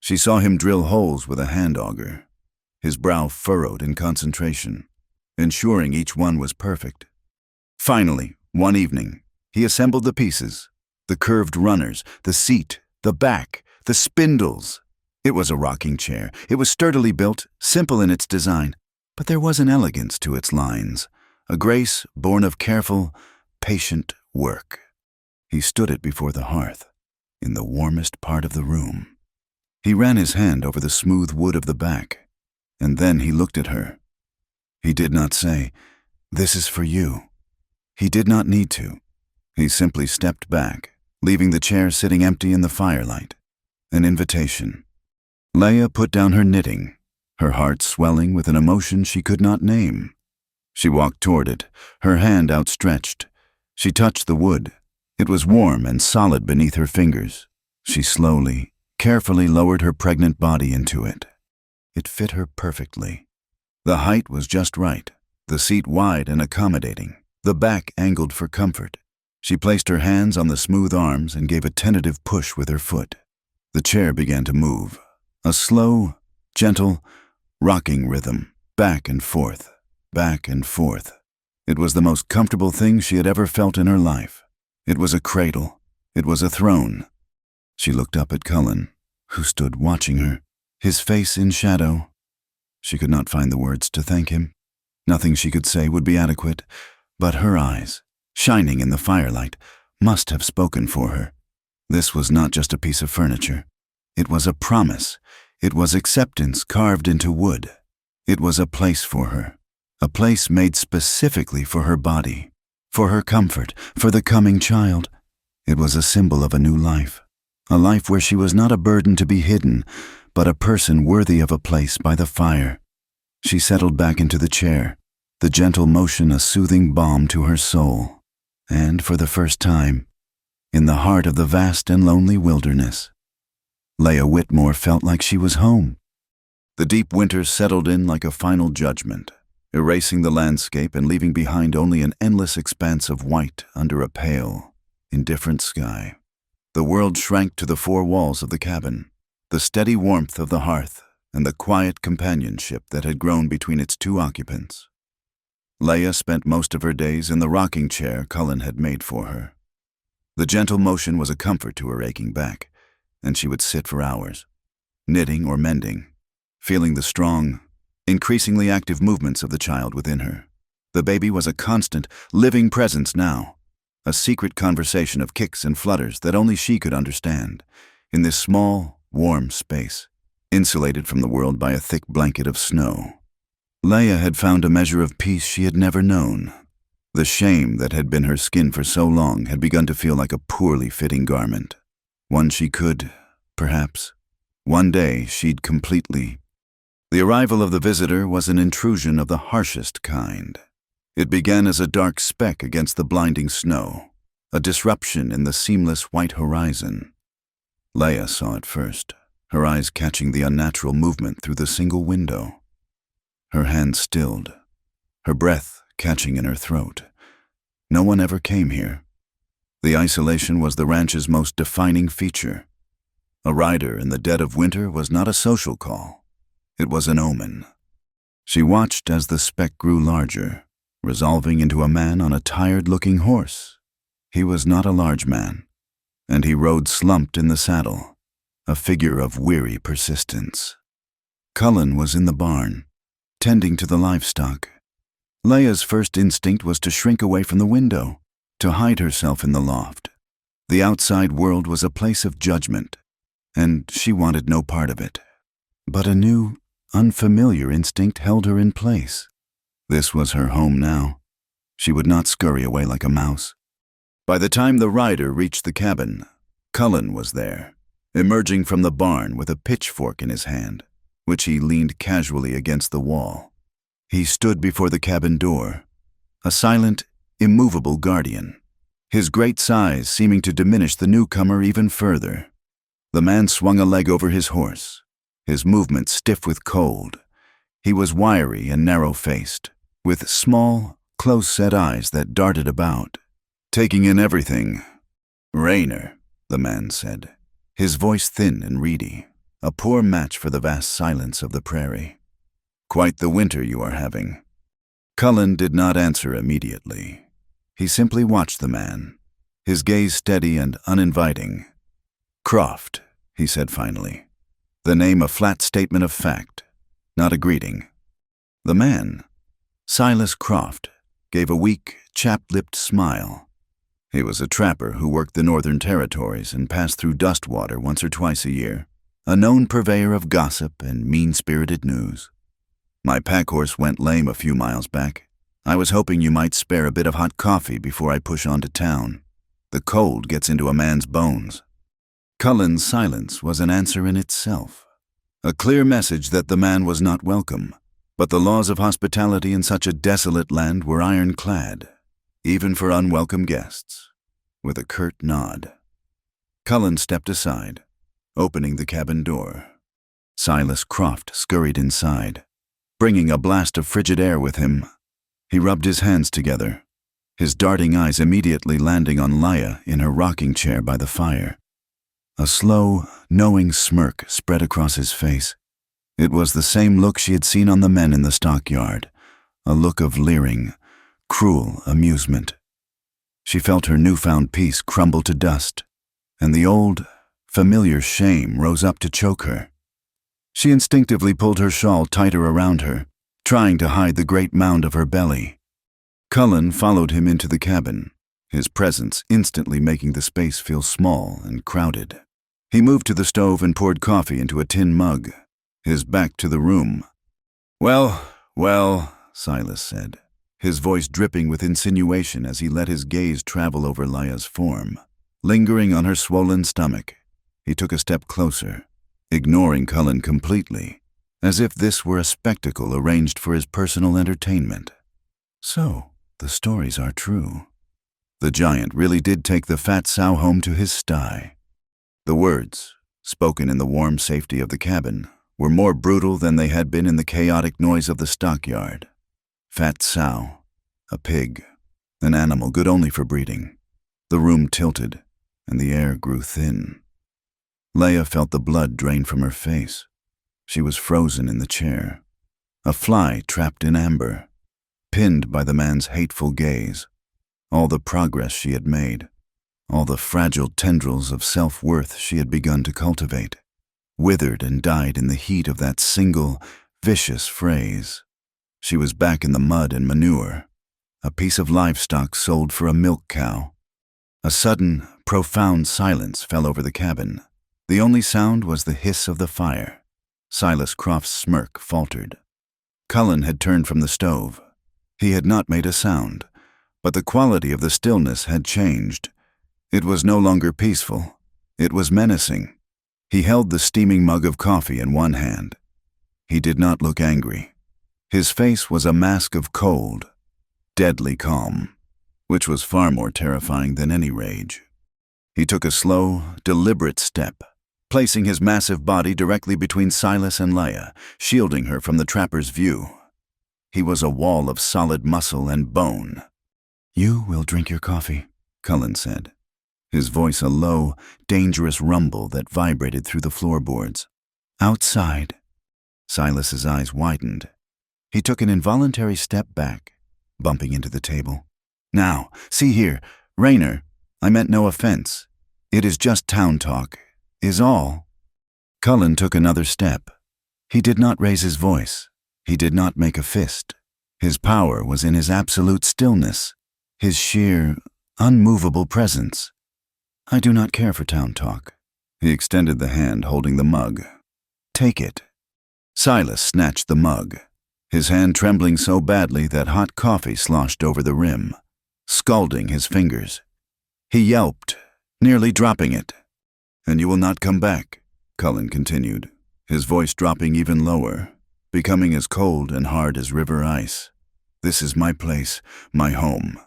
She saw him drill holes with a hand auger, his brow furrowed in concentration, ensuring each one was perfect. Finally, one evening, he assembled the pieces, the curved runners, the seat, the back, the spindles. It was a rocking chair. It was sturdily built, simple in its design, but there was an elegance to its lines, a grace born of careful, patient work. He stood it before the hearth, in the warmest part of the room. He ran his hand over the smooth wood of the back, and then he looked at her. He did not say, "This is for you." He did not need to. He simply stepped back, leaving the chair sitting empty in the firelight. An invitation. Leah put down her knitting, her heart swelling with an emotion she could not name. She walked toward it, her hand outstretched. She touched the wood. It was warm and solid beneath her fingers. She slowly, carefully lowered her pregnant body into it. It fit her perfectly. The height was just right, the seat wide and accommodating, the back angled for comfort. She placed her hands on the smooth arms and gave a tentative push with her foot. The chair began to move, a slow, gentle, rocking rhythm, back and forth, back and forth. It was the most comfortable thing she had ever felt in her life. It was a cradle. It was a throne. She looked up at Cullen, who stood watching her, his face in shadow. She could not find the words to thank him. Nothing she could say would be adequate, but her eyes, shining in the firelight, must have spoken for her. This was not just a piece of furniture. It was a promise. It was acceptance carved into wood. It was a place for her, a place made specifically for her body, for her comfort, for the coming child. It was a symbol of a new life, a life where she was not a burden to be hidden, but a person worthy of a place by the fire. She settled back into the chair, the gentle motion a soothing balm to her soul. And for the first time, in the heart of the vast and lonely wilderness, Leah Whitmore felt like she was home. The deep winter settled in like a final judgment, erasing the landscape and leaving behind only an endless expanse of white under a pale, indifferent sky. The world shrank to the four walls of the cabin, the steady warmth of the hearth, and the quiet companionship that had grown between its two occupants. Leah spent most of her days in the rocking chair Cullen had made for her. The gentle motion was a comfort to her aching back, and she would sit for hours, knitting or mending, feeling the strong, increasingly active movements of the child within her. The baby was a constant, living presence now, a secret conversation of kicks and flutters that only she could understand, in this small, warm space, insulated from the world by a thick blanket of snow. Leah had found a measure of peace she had never known. The shame that had been her skin for so long had begun to feel like a poorly fitting garment, one she could, perhaps, one day she'd completely. The arrival of the visitor was an intrusion of the harshest kind. It began as a dark speck against the blinding snow, a disruption in the seamless white horizon. Leah saw it first, her eyes catching the unnatural movement through the single window. Her hands stilled, her breath catching in her throat. No one ever came here. The isolation was the ranch's most defining feature. A rider in the dead of winter was not a social call. It was an omen. She watched as the speck grew larger, resolving into a man on a tired-looking horse. He was not a large man, and he rode slumped in the saddle, a figure of weary persistence. Cullen was in the barn, tending to the livestock. Leah's first instinct was to shrink away from the window, to hide herself in the loft. The outside world was a place of judgment, and she wanted no part of it. But a new, unfamiliar instinct held her in place. This was her home now. She would not scurry away like a mouse. By the time the rider reached the cabin, Cullen was there, emerging from the barn with a pitchfork in his hand, which he leaned casually against the wall. He stood before the cabin door, a silent, immovable guardian, his great size seeming to diminish the newcomer even further. The man swung a leg over his horse, his movements stiff with cold. He was wiry and narrow-faced, with small, close-set eyes that darted about, taking in everything. "Rayner," the man said, his voice thin and reedy, a poor match for the vast silence of the prairie. "Quite the winter you are having." Cullen did not answer immediately. He simply watched the man, his gaze steady and uninviting. "Croft," he said finally, the name a flat statement of fact, not a greeting. The man, Silas Croft, gave a weak, chapped-lipped smile. He was a trapper who worked the Northern Territories and passed through Dustwater once or twice a year, a known purveyor of gossip and mean-spirited news. "My packhorse went lame a few miles back. I was hoping you might spare a bit of hot coffee before I push on to town. The cold gets into a man's bones." Cullen's silence was an answer in itself, a clear message that the man was not welcome, but the laws of hospitality in such a desolate land were ironclad, even for unwelcome guests. With a curt nod, Cullen stepped aside, opening the cabin door. Silas Croft scurried inside, bringing a blast of frigid air with him. He rubbed his hands together, his darting eyes immediately landing on Leah in her rocking chair by the fire. A slow, knowing smirk spread across his face. It was the same look she had seen on the men in the stockyard, a look of leering, cruel amusement. She felt her newfound peace crumble to dust, and the old, familiar shame rose up to choke her. She instinctively pulled her shawl tighter around her, trying to hide the great mound of her belly. Cullen followed him into the cabin, his presence instantly making the space feel small and crowded. He moved to the stove and poured coffee into a tin mug, his back to the room. Well, Silas said, his voice dripping with insinuation as he let his gaze travel over Leah's form. lingering on her swollen stomach. He took a step closer, ignoring Cullen completely, as if this were a spectacle arranged for his personal entertainment. So, the stories are true. The giant really did take the fat sow home to his sty. The words, spoken in the warm safety of the cabin, were more brutal than they had been in the chaotic noise of the stockyard. Fat sow, a pig, an animal good only for breeding. The room tilted, and the air grew thin. Leia felt the blood drain from her face. She was frozen in the chair, a fly trapped in amber, pinned by the man's hateful gaze. All the progress she had made, all the fragile tendrils of self-worth she had begun to cultivate, withered and died in the heat of that single, vicious phrase. She was back in the mud and manure, a piece of livestock sold for a milk cow. A sudden, profound silence fell over the cabin. The only sound was the hiss of the fire. Silas Croft's smirk faltered. Cullen had turned from the stove. He had not made a sound, but the quality of the stillness had changed. It was no longer peaceful. It was menacing. He held the steaming mug of coffee in one hand. He did not look angry. His face was a mask of cold, deadly calm, which was far more terrifying than any rage. He took a slow, deliberate step, placing his massive body directly between Silas and Leia, shielding her from the trapper's view. He was a wall of solid muscle and bone. "You will drink your coffee," Cullen said, his voice a low, dangerous rumble that vibrated through the floorboards. "Outside." Silas's eyes widened. He took an involuntary step back, bumping into the table. "Now, see here, Raynor, I meant no offense. It is just town talk, is all." Cullen took another step. He did not raise his voice. He did not make a fist. His power was in his absolute stillness, his sheer, unmovable presence. "I do not care for town talk." He extended the hand holding the mug. "Take it." Silas snatched the mug, his hand trembling so badly that hot coffee sloshed over the rim, scalding his fingers. He yelped, nearly dropping it. "And you will not come back," Cullen continued, his voice dropping even lower, becoming as cold and hard as river ice. "This is my place, my home."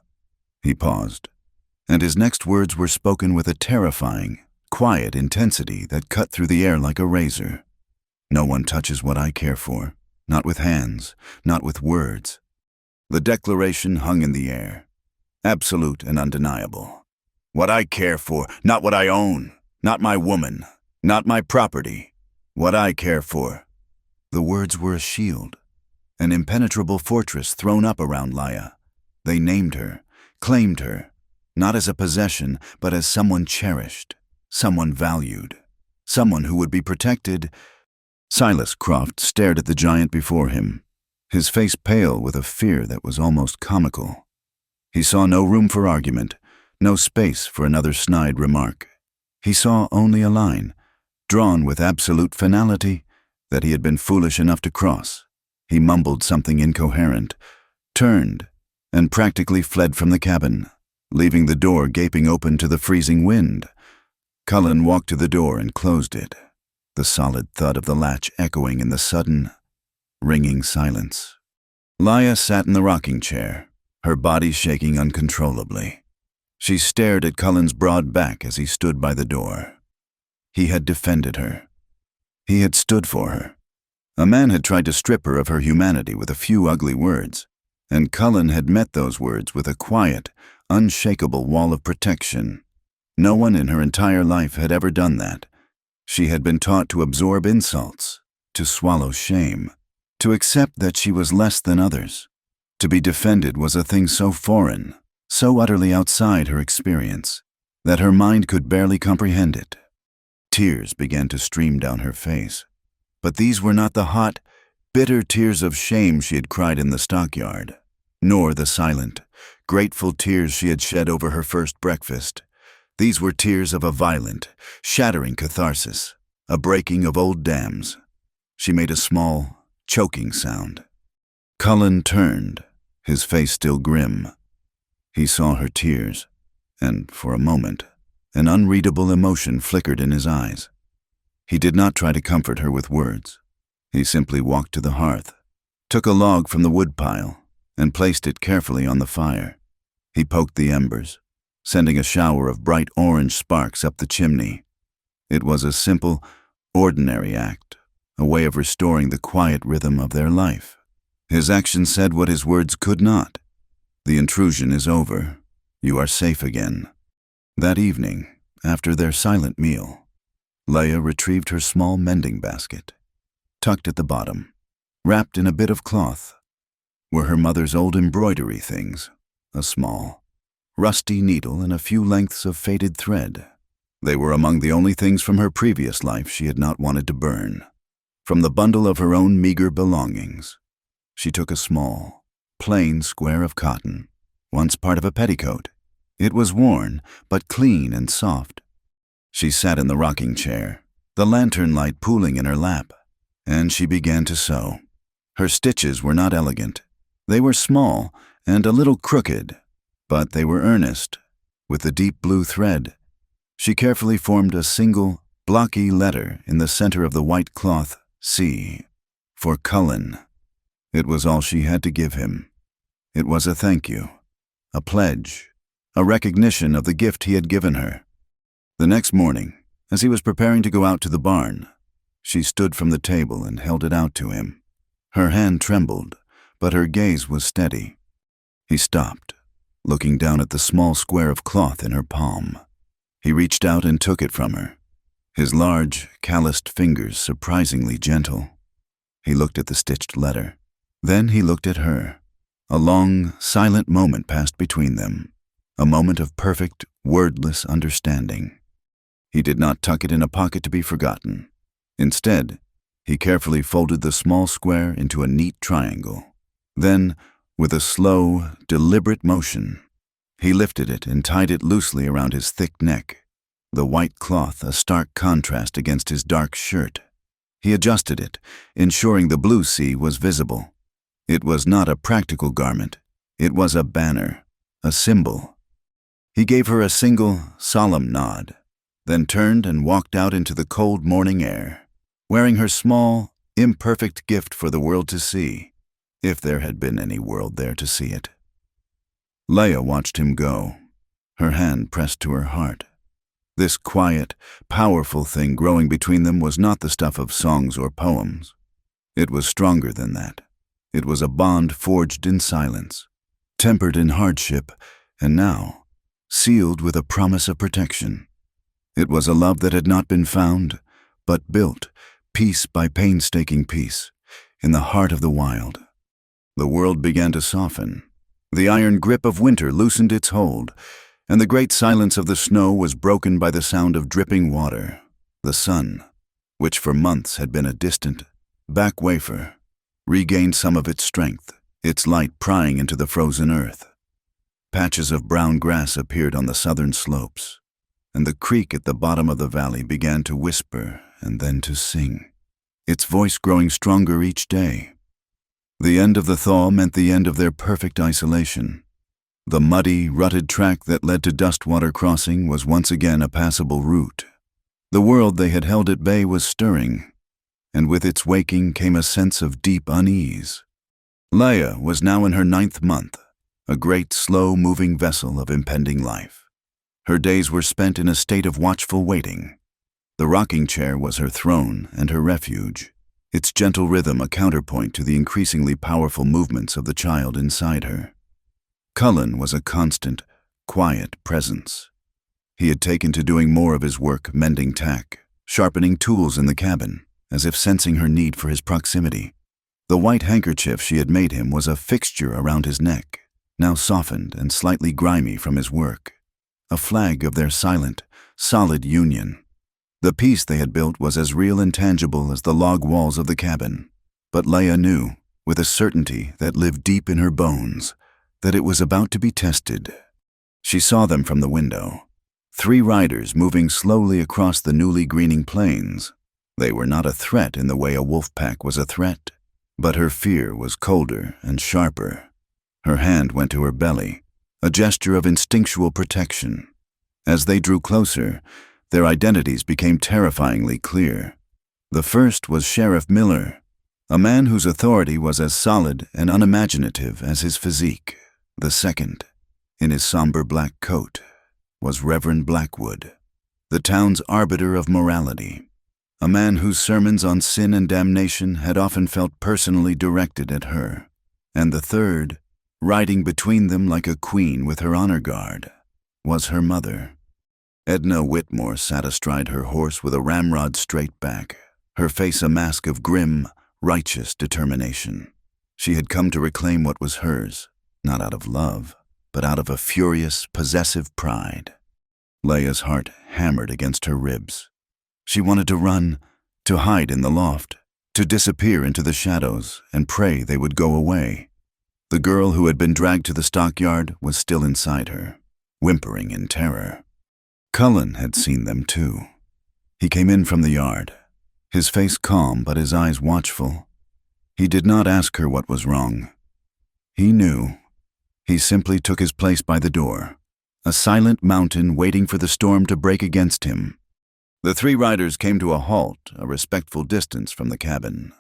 He paused, and his next words were spoken with a terrifying, quiet intensity that cut through the air like a razor. "No one touches what I care for, not with hands, not with words." The declaration hung in the air, absolute and undeniable. "What I care for, not what I own, not my woman, not my property. What I care for." The words were a shield, an impenetrable fortress thrown up around Leia. They named her, claimed her, not as a possession, but as someone cherished, someone valued, someone who would be protected. Silas Croft stared at the giant before him, his face pale with a fear that was almost comical. He saw no room for argument, no space for another snide remark. He saw only a line, drawn with absolute finality, that he had been foolish enough to cross. He mumbled something incoherent, turned, and practically fled from the cabin, leaving the door gaping open to the freezing wind. Cullen walked to the door and closed it, the solid thud of the latch echoing in the sudden, ringing silence. Leia sat in the rocking chair, her body shaking uncontrollably. She stared at Cullen's broad back as he stood by the door. He had defended her. He had stood for her. A man had tried to strip her of her humanity with a few ugly words, and Cullen had met those words with a quiet, unshakable wall of protection. No one in her entire life had ever done that. She had been taught to absorb insults, to swallow shame, to accept that she was less than others. To be defended was a thing so foreign, so utterly outside her experience, that her mind could barely comprehend it. Tears began to stream down her face, but these were not the hot, bitter tears of shame she had cried in the stockyard, nor the silent, grateful tears she had shed over her first breakfast. These were tears of a violent, shattering catharsis, a breaking of old dams. She made a small, choking sound. Cullen turned, his face still grim. He saw her tears, and for a moment, An unreadable emotion flickered in his eyes. He did not try to comfort her with words. He simply walked to the hearth, took a log from the woodpile, and placed it carefully on the fire. He poked the embers, sending a shower of bright orange sparks up the chimney. It was a simple, ordinary act, a way of restoring the quiet rhythm of their life. His action said what his words could not. The intrusion is over. You are safe again. That evening, after their silent meal, Leia retrieved her small mending basket. Tucked at the bottom, wrapped in a bit of cloth, were her mother's old embroidery things, a small, rusty needle and a few lengths of faded thread. They were among the only things from her previous life she had not wanted to burn. From the bundle of her own meager belongings, she took a small, plain square of cotton, once part of a petticoat. It was worn, but clean and soft. She sat in the rocking chair, the lantern light pooling in her lap, and she began to sew. Her stitches were not elegant. They were small and a little crooked, but they were earnest. With the deep blue thread, she carefully formed a single, blocky letter in the center of the white cloth, C, for Cullen. It was all she had to give him. It was a thank you, a pledge, a recognition of the gift he had given her. The next morning, as he was preparing to go out to the barn, she stood from the table and held it out to him. Her hand trembled, but her gaze was steady. He stopped, looking down at the small square of cloth in her palm. He reached out and took it from her, his large, calloused fingers surprisingly gentle. He looked at the stitched letter. Then he looked at her. A long, silent moment passed between them, a moment of perfect, wordless understanding. He did not tuck it in a pocket to be forgotten. Instead, he carefully folded the small square into a neat triangle. Then, with a slow, deliberate motion, he lifted it and tied it loosely around his thick neck, the white cloth a stark contrast against his dark shirt. He adjusted it, ensuring the blue C was visible. It was not a practical garment. It was a banner, a symbol. He gave her a single, solemn nod, then turned and walked out into the cold morning air, wearing her small, imperfect gift for the world to see, if there had been any world there to see it. Leia watched him go, her hand pressed to her heart. This quiet, powerful thing growing between them was not the stuff of songs or poems. It was stronger than that. It was a bond forged in silence, tempered in hardship, and now sealed with a promise of protection. It was a love that had not been found, but built, piece by painstaking piece, in the heart of the wild. The world began to soften. The iron grip of winter loosened its hold, and the great silence of the snow was broken by the sound of dripping water. The sun, which for months had been a distant, back wafer, regained some of its strength, its light prying into the frozen earth. Patches of brown grass appeared on the southern slopes, and the creek at the bottom of the valley began to whisper and then to sing, its voice growing stronger each day. The end of the thaw meant the end of their perfect isolation. The muddy, rutted track that led to Dustwater Crossing was once again a passable route. The world they had held at bay was stirring, and with its waking came a sense of deep unease. Leia was now in her 9th month, a great, slow-moving vessel of impending life. Her days were spent in a state of watchful waiting. The rocking chair was her throne and her refuge, its gentle rhythm a counterpoint to the increasingly powerful movements of the child inside her. Cullen was a constant, quiet presence. He had taken to doing more of his work mending tack, sharpening tools in the cabin, as if sensing her need for his proximity. The white handkerchief she had made him was a fixture around his neck, now softened and slightly grimy from his work, a flag of their silent, solid union. The peace they had built was as real and tangible as the log walls of the cabin, but Leia knew, with a certainty that lived deep in her bones, that it was about to be tested. She saw them from the window, 3 riders moving slowly across the newly greening plains. They were not a threat in the way a wolf pack was a threat, but her fear was colder and sharper. Her hand went to her belly, a gesture of instinctual protection. As they drew closer, their identities became terrifyingly clear. The first was Sheriff Miller, a man whose authority was as solid and unimaginative as his physique. The second, in his somber black coat, was Reverend Blackwood, the town's arbiter of morality, a man whose sermons on sin and damnation had often felt personally directed at her. And the third, riding between them like a queen with her honor guard, was her mother. Edna Whitmore sat astride her horse with a ramrod straight back, her face a mask of grim, righteous determination. She had come to reclaim what was hers, not out of love, but out of a furious, possessive pride. Leia's heart hammered against her ribs. She wanted to run, to hide in the loft, to disappear into the shadows and pray they would go away. The girl who had been dragged to the stockyard was still inside her, whimpering in terror. Cullen had seen them too. He came in from the yard, his face calm but his eyes watchful. He did not ask her what was wrong. He knew. He simply took his place by the door, a silent mountain waiting for the storm to break against him. The three riders came to a halt, a respectful distance from the cabin.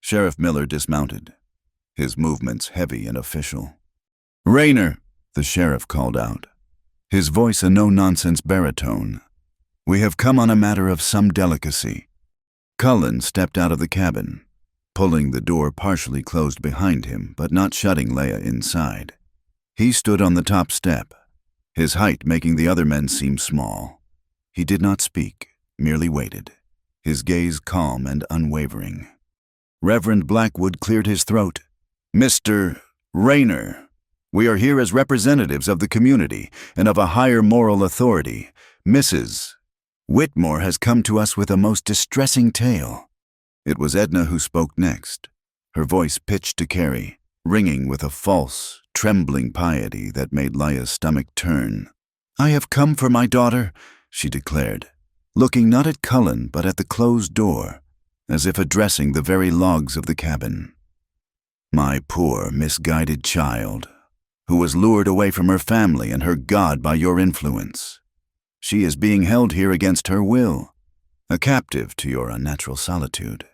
Sheriff Miller dismounted, his movements heavy and official. "Rayner," the sheriff called out, his voice a no-nonsense baritone. "We have come on a matter of some delicacy." Cullen stepped out of the cabin, pulling the door partially closed behind him but not shutting Leia inside. He stood on the top step, his height making the other men seem small. He did not speak, merely waited, his gaze calm and unwavering. Reverend Blackwood cleared his throat. "Mr. Rayner, we are here as representatives of the community and of a higher moral authority. Mrs. Whitmore has come to us with a most distressing tale." It was Edna who spoke next, her voice pitched to carry, ringing with a false, trembling piety that made Leia's stomach turn. "I have come for my daughter," she declared, looking not at Cullen but at the closed door, as if addressing the very logs of the cabin. "My poor, misguided child, who was lured away from her family and her God by your influence. She is being held here against her will, a captive to your unnatural solitude."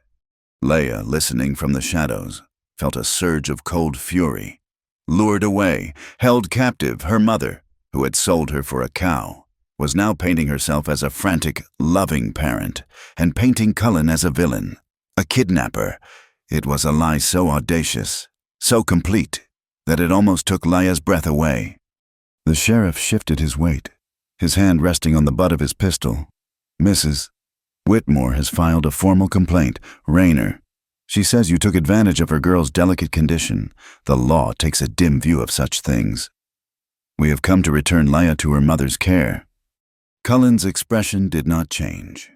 Leia, listening from the shadows, felt a surge of cold fury. Lured away, held captive, her mother, who had sold her for a cow, was now painting herself as a frantic, loving parent, and painting Cullen as a villain, a kidnapper. It was a lie so audacious, so complete, that it almost took Leia's breath away. The sheriff shifted his weight, his hand resting on the butt of his pistol. "Mrs. Whitmore has filed a formal complaint, Rayner. She says you took advantage of her girl's delicate condition. The law takes a dim view of such things. We have come to return Leia to her mother's care." Cullen's expression did not change.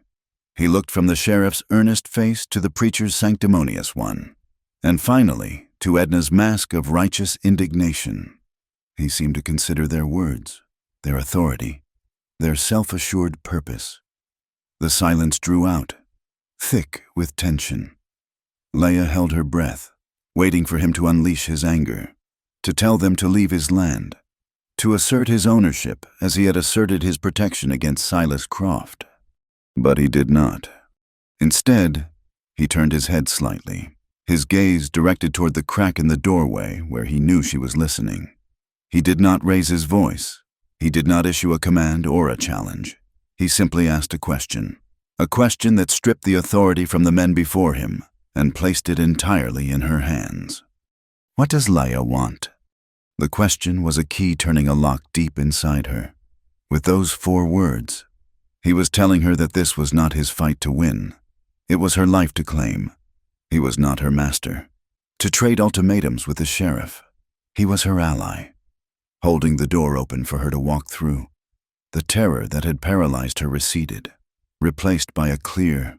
He looked from the sheriff's earnest face to the preacher's sanctimonious one, and finally to Edna's mask of righteous indignation. He seemed to consider their words, their authority, their self-assured purpose. The silence drew out, thick with tension. Leia held her breath, waiting for him to unleash his anger, to tell them to leave his land, to assert his ownership as he had asserted his protection against Silas Croft. But he did not. Instead, he turned his head slightly, his gaze directed toward the crack in the doorway where he knew she was listening. He did not raise his voice. He did not issue a command or a challenge. He simply asked a question that stripped the authority from the men before him and placed it entirely in her hands. "What does Leia want?" The question was a key turning a lock deep inside her. With those 4 words, he was telling her that this was not his fight to win. It was her life to claim. He was not her master. To trade ultimatums with the sheriff. He was her ally, holding the door open for her to walk through. The terror that had paralyzed her receded, replaced by a clear,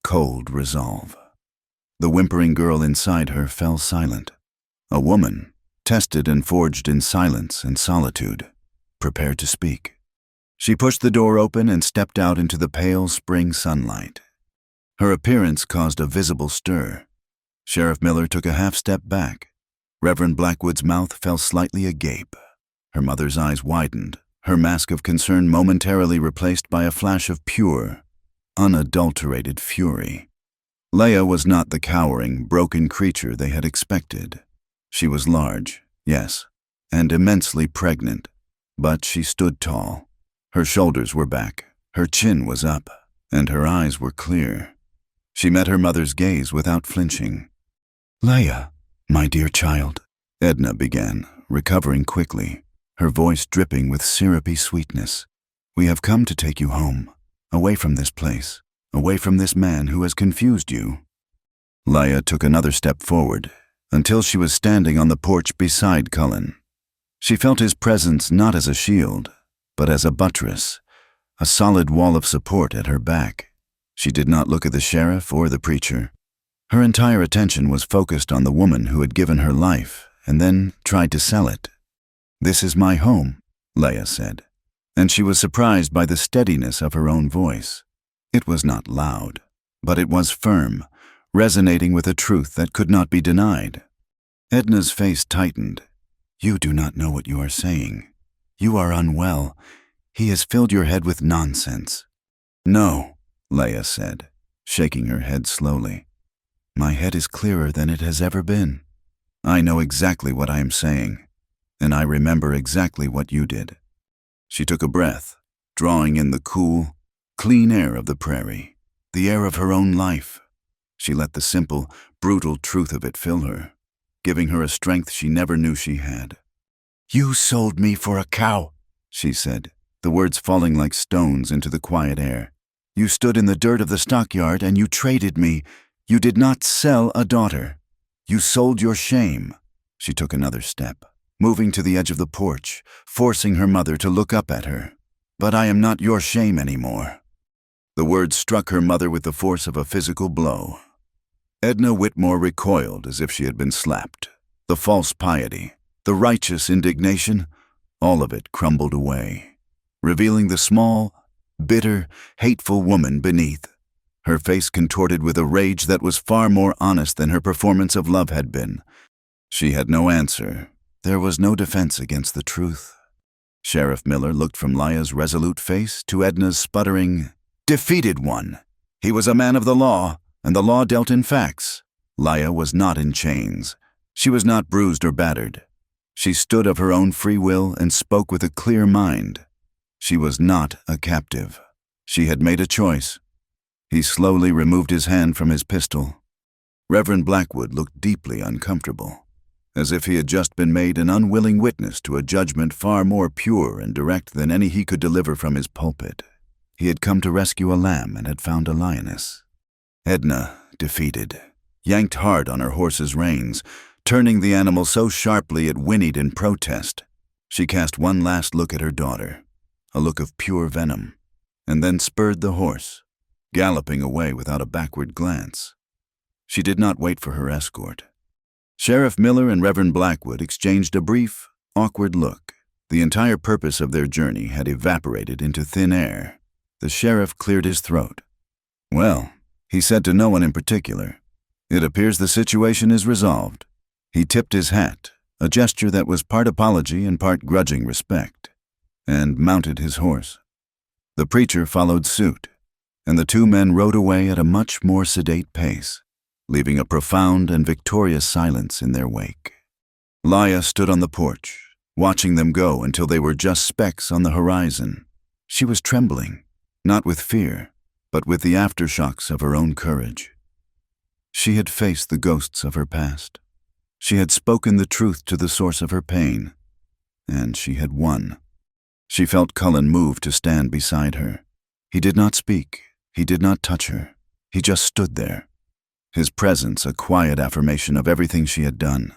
cold resolve. The whimpering girl inside her fell silent. A woman, tested and forged in silence and solitude, prepared to speak. She pushed the door open and stepped out into the pale spring sunlight. Her appearance caused a visible stir. Sheriff Miller took a half-step back. Reverend Blackwood's mouth fell slightly agape. Her mother's eyes widened, her mask of concern momentarily replaced by a flash of pure, unadulterated fury. Leia was not the cowering, broken creature they had expected. She was large, yes, and immensely pregnant, but she stood tall. Her shoulders were back, her chin was up, and her eyes were clear. She met her mother's gaze without flinching. "Leia, my dear child," Edna began, recovering quickly, her voice dripping with syrupy sweetness. "We have come to take you home, away from this place, away from this man who has confused you." Leia took another step forward, until she was standing on the porch beside Cullen. She felt his presence not as a shield, but as a buttress, a solid wall of support at her back. She did not look at the sheriff or the preacher. Her entire attention was focused on the woman who had given her life and then tried to sell it. "This is my home," Leia said, and she was surprised by the steadiness of her own voice. It was not loud, but it was firm, resonating with a truth that could not be denied. Edna's face tightened. "You do not know what you are saying. You are unwell. He has filled your head with nonsense." "No," Leia said, shaking her head slowly. "My head is clearer than it has ever been. I know exactly what I am saying, and I remember exactly what you did." She took a breath, drawing in the cool, clean air of the prairie, the air of her own life. She let the simple, brutal truth of it fill her, giving her a strength she never knew she had. "You sold me for a cow," she said, the words falling like stones into the quiet air. "You stood in the dirt of the stockyard and you traded me. You did not sell a daughter. You sold your shame." She took another step, moving to the edge of the porch, forcing her mother to look up at her. "But I am not your shame anymore." The words struck her mother with the force of a physical blow. Edna Whitmore recoiled as if she had been slapped. The false piety, the righteous indignation, all of it crumbled away, revealing the small, bitter, hateful woman beneath, her face contorted with a rage that was far more honest than her performance of love had been. She had no answer. There was no defense against the truth. Sheriff Miller looked from Leia's resolute face to Edna's sputtering, "Defeated one." He was a man of the law, and the law dealt in facts. Leia was not in chains. She was not bruised or battered. She stood of her own free will and spoke with a clear mind. She was not a captive. She had made a choice. He slowly removed his hand from his pistol. Reverend Blackwood looked deeply uncomfortable, as if he had just been made an unwilling witness to a judgment far more pure and direct than any he could deliver from his pulpit. He had come to rescue a lamb and had found a lioness. Edna, defeated, yanked hard on her horse's reins, turning the animal so sharply it whinnied in protest. She cast one last look at her daughter, a look of pure venom, and then spurred the horse, galloping away without a backward glance. She did not wait for her escort. Sheriff Miller and Reverend Blackwood exchanged a brief, awkward look. The entire purpose of their journey had evaporated into thin air. The sheriff cleared his throat. "Well," he said to no one in particular, "it appears the situation is resolved." He tipped his hat, a gesture that was part apology and part grudging respect, and mounted his horse. The preacher followed suit, and the two men rode away at a much more sedate pace, leaving a profound and victorious silence in their wake. Leia stood on the porch, watching them go until they were just specks on the horizon. She was trembling, not with fear, but with the aftershocks of her own courage. She had faced the ghosts of her past. She had spoken the truth to the source of her pain, and she had won. She felt Cullen move to stand beside her. He did not speak. He did not touch her. He just stood there, his presence a quiet affirmation of everything she had done.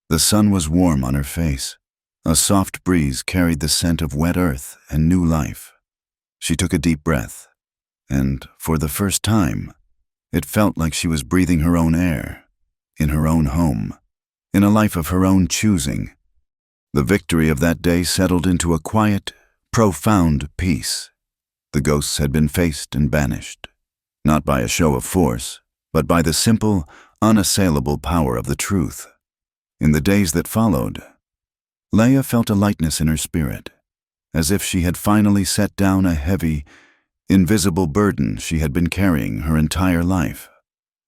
The sun was warm on her face. A soft breeze carried the scent of wet earth and new life. She took a deep breath, and for the first time, it felt like she was breathing her own air, in her own home, in a life of her own choosing. The victory of that day settled into a quiet, profound peace. The ghosts had been faced and banished, not by a show of force, but by the simple, unassailable power of the truth. In the days that followed, Leia felt a lightness in her spirit. as if she had finally set down a heavy, invisible burden she had been carrying her entire life.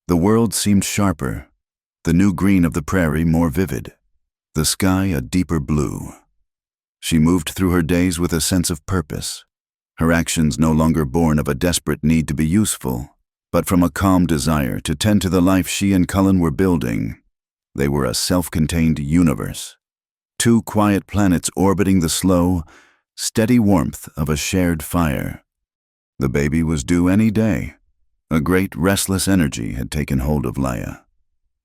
The world seemed sharper, the new green of the prairie more vivid, the sky a deeper blue. She moved through her days with a sense of purpose, her actions no longer born of a desperate need to be useful, but from a calm desire to tend to the life she and Cullen were building. They were a self-contained universe, two quiet planets orbiting the slow, steady warmth of a shared fire. The baby was due any day. A great restless energy had taken hold of Leia.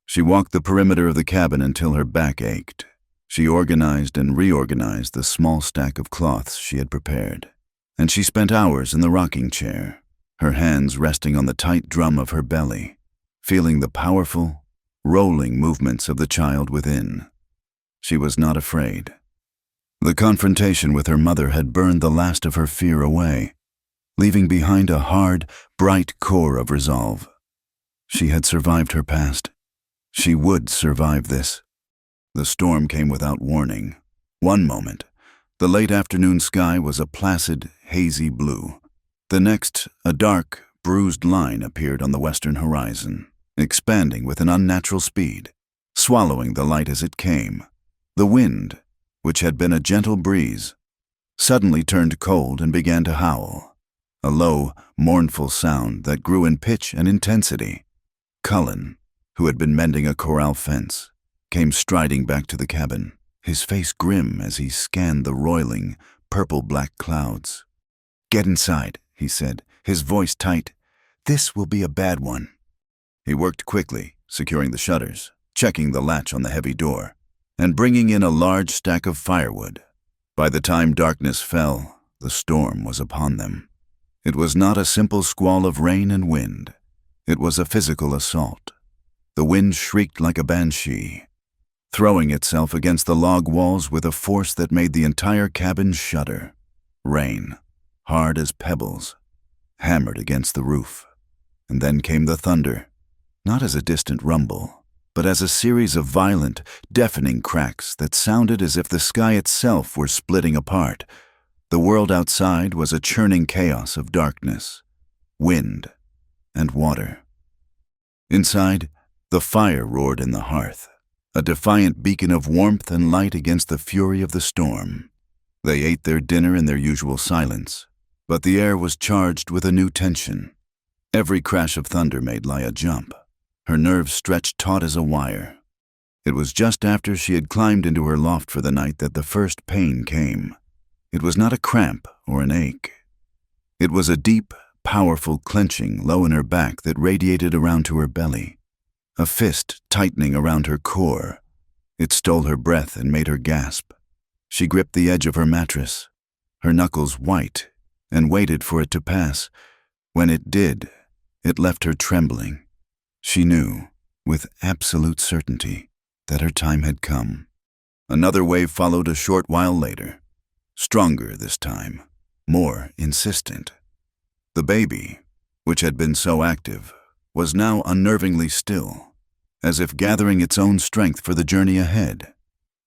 She walked the perimeter of the cabin until her back ached. She organized and reorganized the small stack of cloths she had prepared, and she spent hours in the rocking chair, her hands resting on the tight drum of her belly, feeling the powerful, rolling movements of the child within. She was not afraid. The confrontation with her mother had burned the last of her fear away, leaving behind a hard, bright core of resolve. She had survived her past. She would survive this. The storm came without warning. One moment, the late afternoon sky was a placid, hazy blue. The next, a dark, bruised line appeared on the western horizon, expanding with an unnatural speed, swallowing the light as it came. The wind, which had been a gentle breeze, suddenly turned cold and began to howl. A low, mournful sound that grew in pitch and intensity. Cullen, who had been mending a corral fence, came striding back to the cabin, his face grim as he scanned the roiling, purple-black clouds. "Get inside," he said, his voice tight. "This will be a bad one." He worked quickly, securing the shutters, checking the latch on the heavy door, and bringing in a large stack of firewood. By the time darkness fell, the storm was upon them. It was not a simple squall of rain and wind. It was a physical assault. The wind shrieked like a banshee, throwing itself against the log walls with a force that made the entire cabin shudder. Rain, hard as pebbles, hammered against the roof. And then came the thunder, not as a distant rumble, but as a series of violent, deafening cracks that sounded as if the sky itself were splitting apart. The world outside was a churning chaos of darkness, wind, and water. Inside, the fire roared in the hearth, a defiant beacon of warmth and light against the fury of the storm. They ate their dinner in their usual silence, but the air was charged with a new tension. Every crash of thunder made Leia jump, her nerves stretched taut as a wire. It was just after she had climbed into her loft for the night that the first pain came. It was not a cramp or an ache. It was a deep, powerful clenching low in her back that radiated around to her belly, a fist tightening around her core. It stole her breath and made her gasp. She gripped the edge of her mattress, her knuckles white, and waited for it to pass. When it did, it left her trembling. She knew, with absolute certainty, that her time had come. Another wave followed a short while later. Stronger this time, more insistent. The baby, which had been so active, was now unnervingly still, as if gathering its own strength for the journey ahead.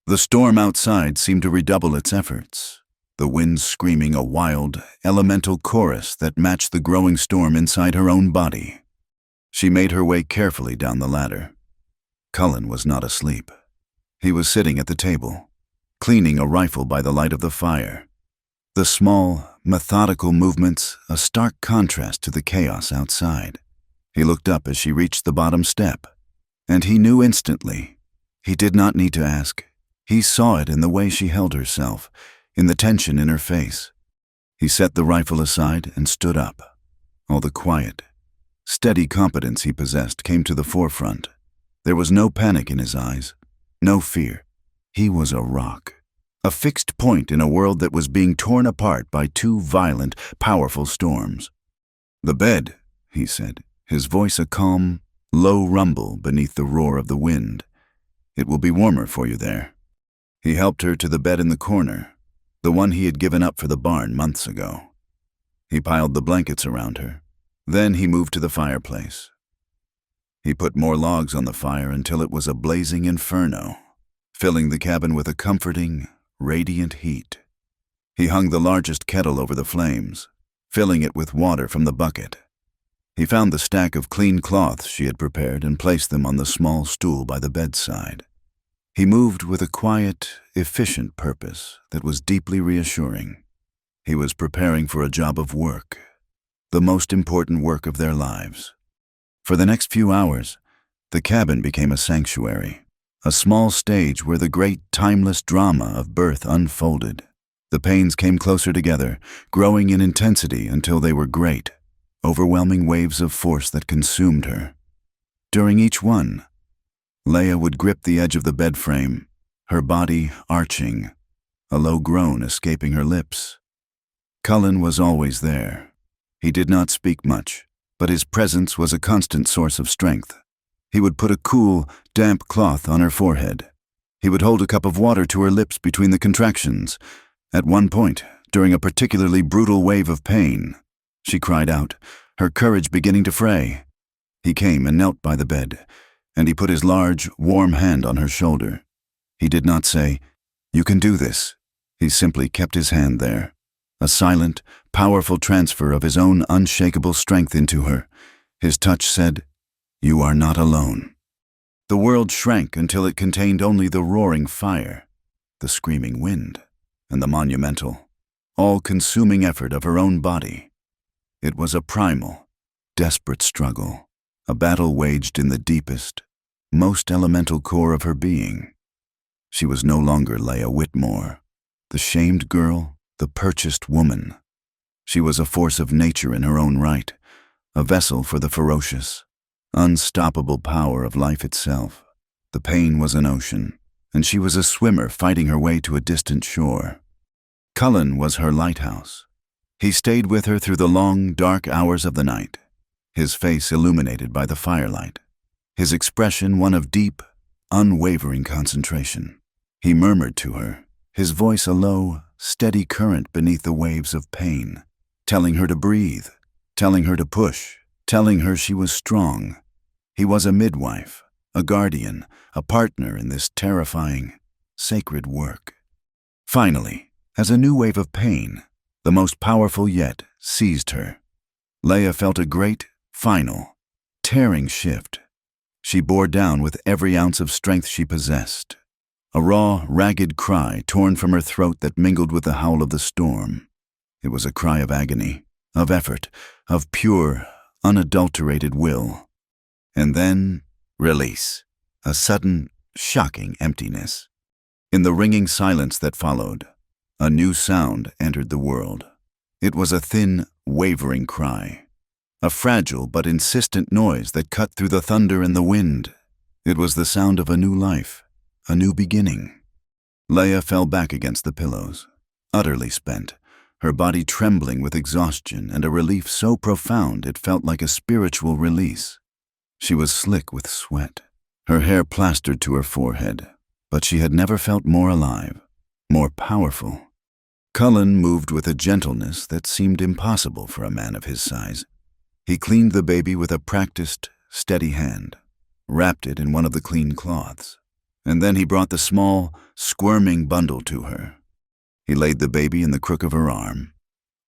The storm outside seemed to redouble its efforts, the wind screaming a wild, elemental chorus that matched the growing storm inside her own body. She made her way carefully down the ladder. Cullen was not asleep. He was sitting at the table, cleaning a rifle by the light of the fire. The small, methodical movements a stark contrast to the chaos outside. He looked up as she reached the bottom step, and he knew instantly. He did not need to ask. He saw it in the way she held herself, in the tension in her face. He set the rifle aside and stood up. All the quiet, steady competence he possessed came to the forefront. There was no panic in his eyes, no fear. He was a rock, a fixed point in a world that was being torn apart by two violent, powerful storms. "The bed," he said, his voice a calm, low rumble beneath the roar of the wind. "It will be warmer for you there." He helped her to the bed in the corner, the one he had given up for the barn months ago. He piled the blankets around her. Then he moved to the fireplace. He put more logs on the fire until it was a blazing inferno, filling the cabin with a comforting, radiant heat. He hung the largest kettle over the flames, filling it with water from the bucket. He found the stack of clean cloths she had prepared and placed them on the small stool by the bedside. He moved with a quiet, efficient purpose that was deeply reassuring. He was preparing for a job of work, the most important work of their lives. For the next few hours, the cabin became a sanctuary, a small stage where the great timeless drama of birth unfolded. The pains came closer together, growing in intensity until they were great, overwhelming waves of force that consumed her. During each one, Leia would grip the edge of the bed frame, her body arching, a low groan escaping her lips. Cullen was always there. He did not speak much, but his presence was a constant source of strength. He would put a cool, damp cloth on her forehead. He would hold a cup of water to her lips between the contractions. At one point, during a particularly brutal wave of pain, she cried out, her courage beginning to fray. He came and knelt by the bed, and he put his large, warm hand on her shoulder. He did not say, "You can do this." He simply kept his hand there, a silent, powerful transfer of his own unshakable strength into her. His touch said, "You are not alone." The world shrank until it contained only the roaring fire, the screaming wind, and the monumental, all-consuming effort of her own body. It was a primal, desperate struggle, a battle waged in the deepest, most elemental core of her being. She was no longer Leia Whitmore, the shamed girl, the purchased woman. She was a force of nature in her own right, a vessel for the ferocious, unstoppable power of life itself. The pain was an ocean, and she was a swimmer fighting her way to a distant shore. Cullen was her lighthouse. He stayed with her through the long, dark hours of the night, his face illuminated by the firelight, his expression one of deep, unwavering concentration. He murmured to her, his voice a low, steady current beneath the waves of pain, telling her to breathe, telling her to push, telling her she was strong. He was a midwife, a guardian, a partner in this terrifying, sacred work. Finally, as a new wave of pain, the most powerful yet, seized her, Leia felt a great, final, tearing shift. She bore down with every ounce of strength she possessed, a raw, ragged cry torn from her throat that mingled with the howl of the storm. It was a cry of agony, of effort, of pure, unadulterated will. And then, release, a sudden, shocking emptiness. In the ringing silence that followed, a new sound entered the world. It was a thin, wavering cry, a fragile but insistent noise that cut through the thunder and the wind. It was the sound of a new life, a new beginning. Leia fell back against the pillows, utterly spent, her body trembling with exhaustion and a relief so profound it felt like a spiritual release. She was slick with sweat, her hair plastered to her forehead, but she had never felt more alive, more powerful. Cullen moved with a gentleness that seemed impossible for a man of his size. He cleaned the baby with a practiced, steady hand, wrapped it in one of the clean cloths, and then he brought the small, squirming bundle to her. He laid the baby in the crook of her arm.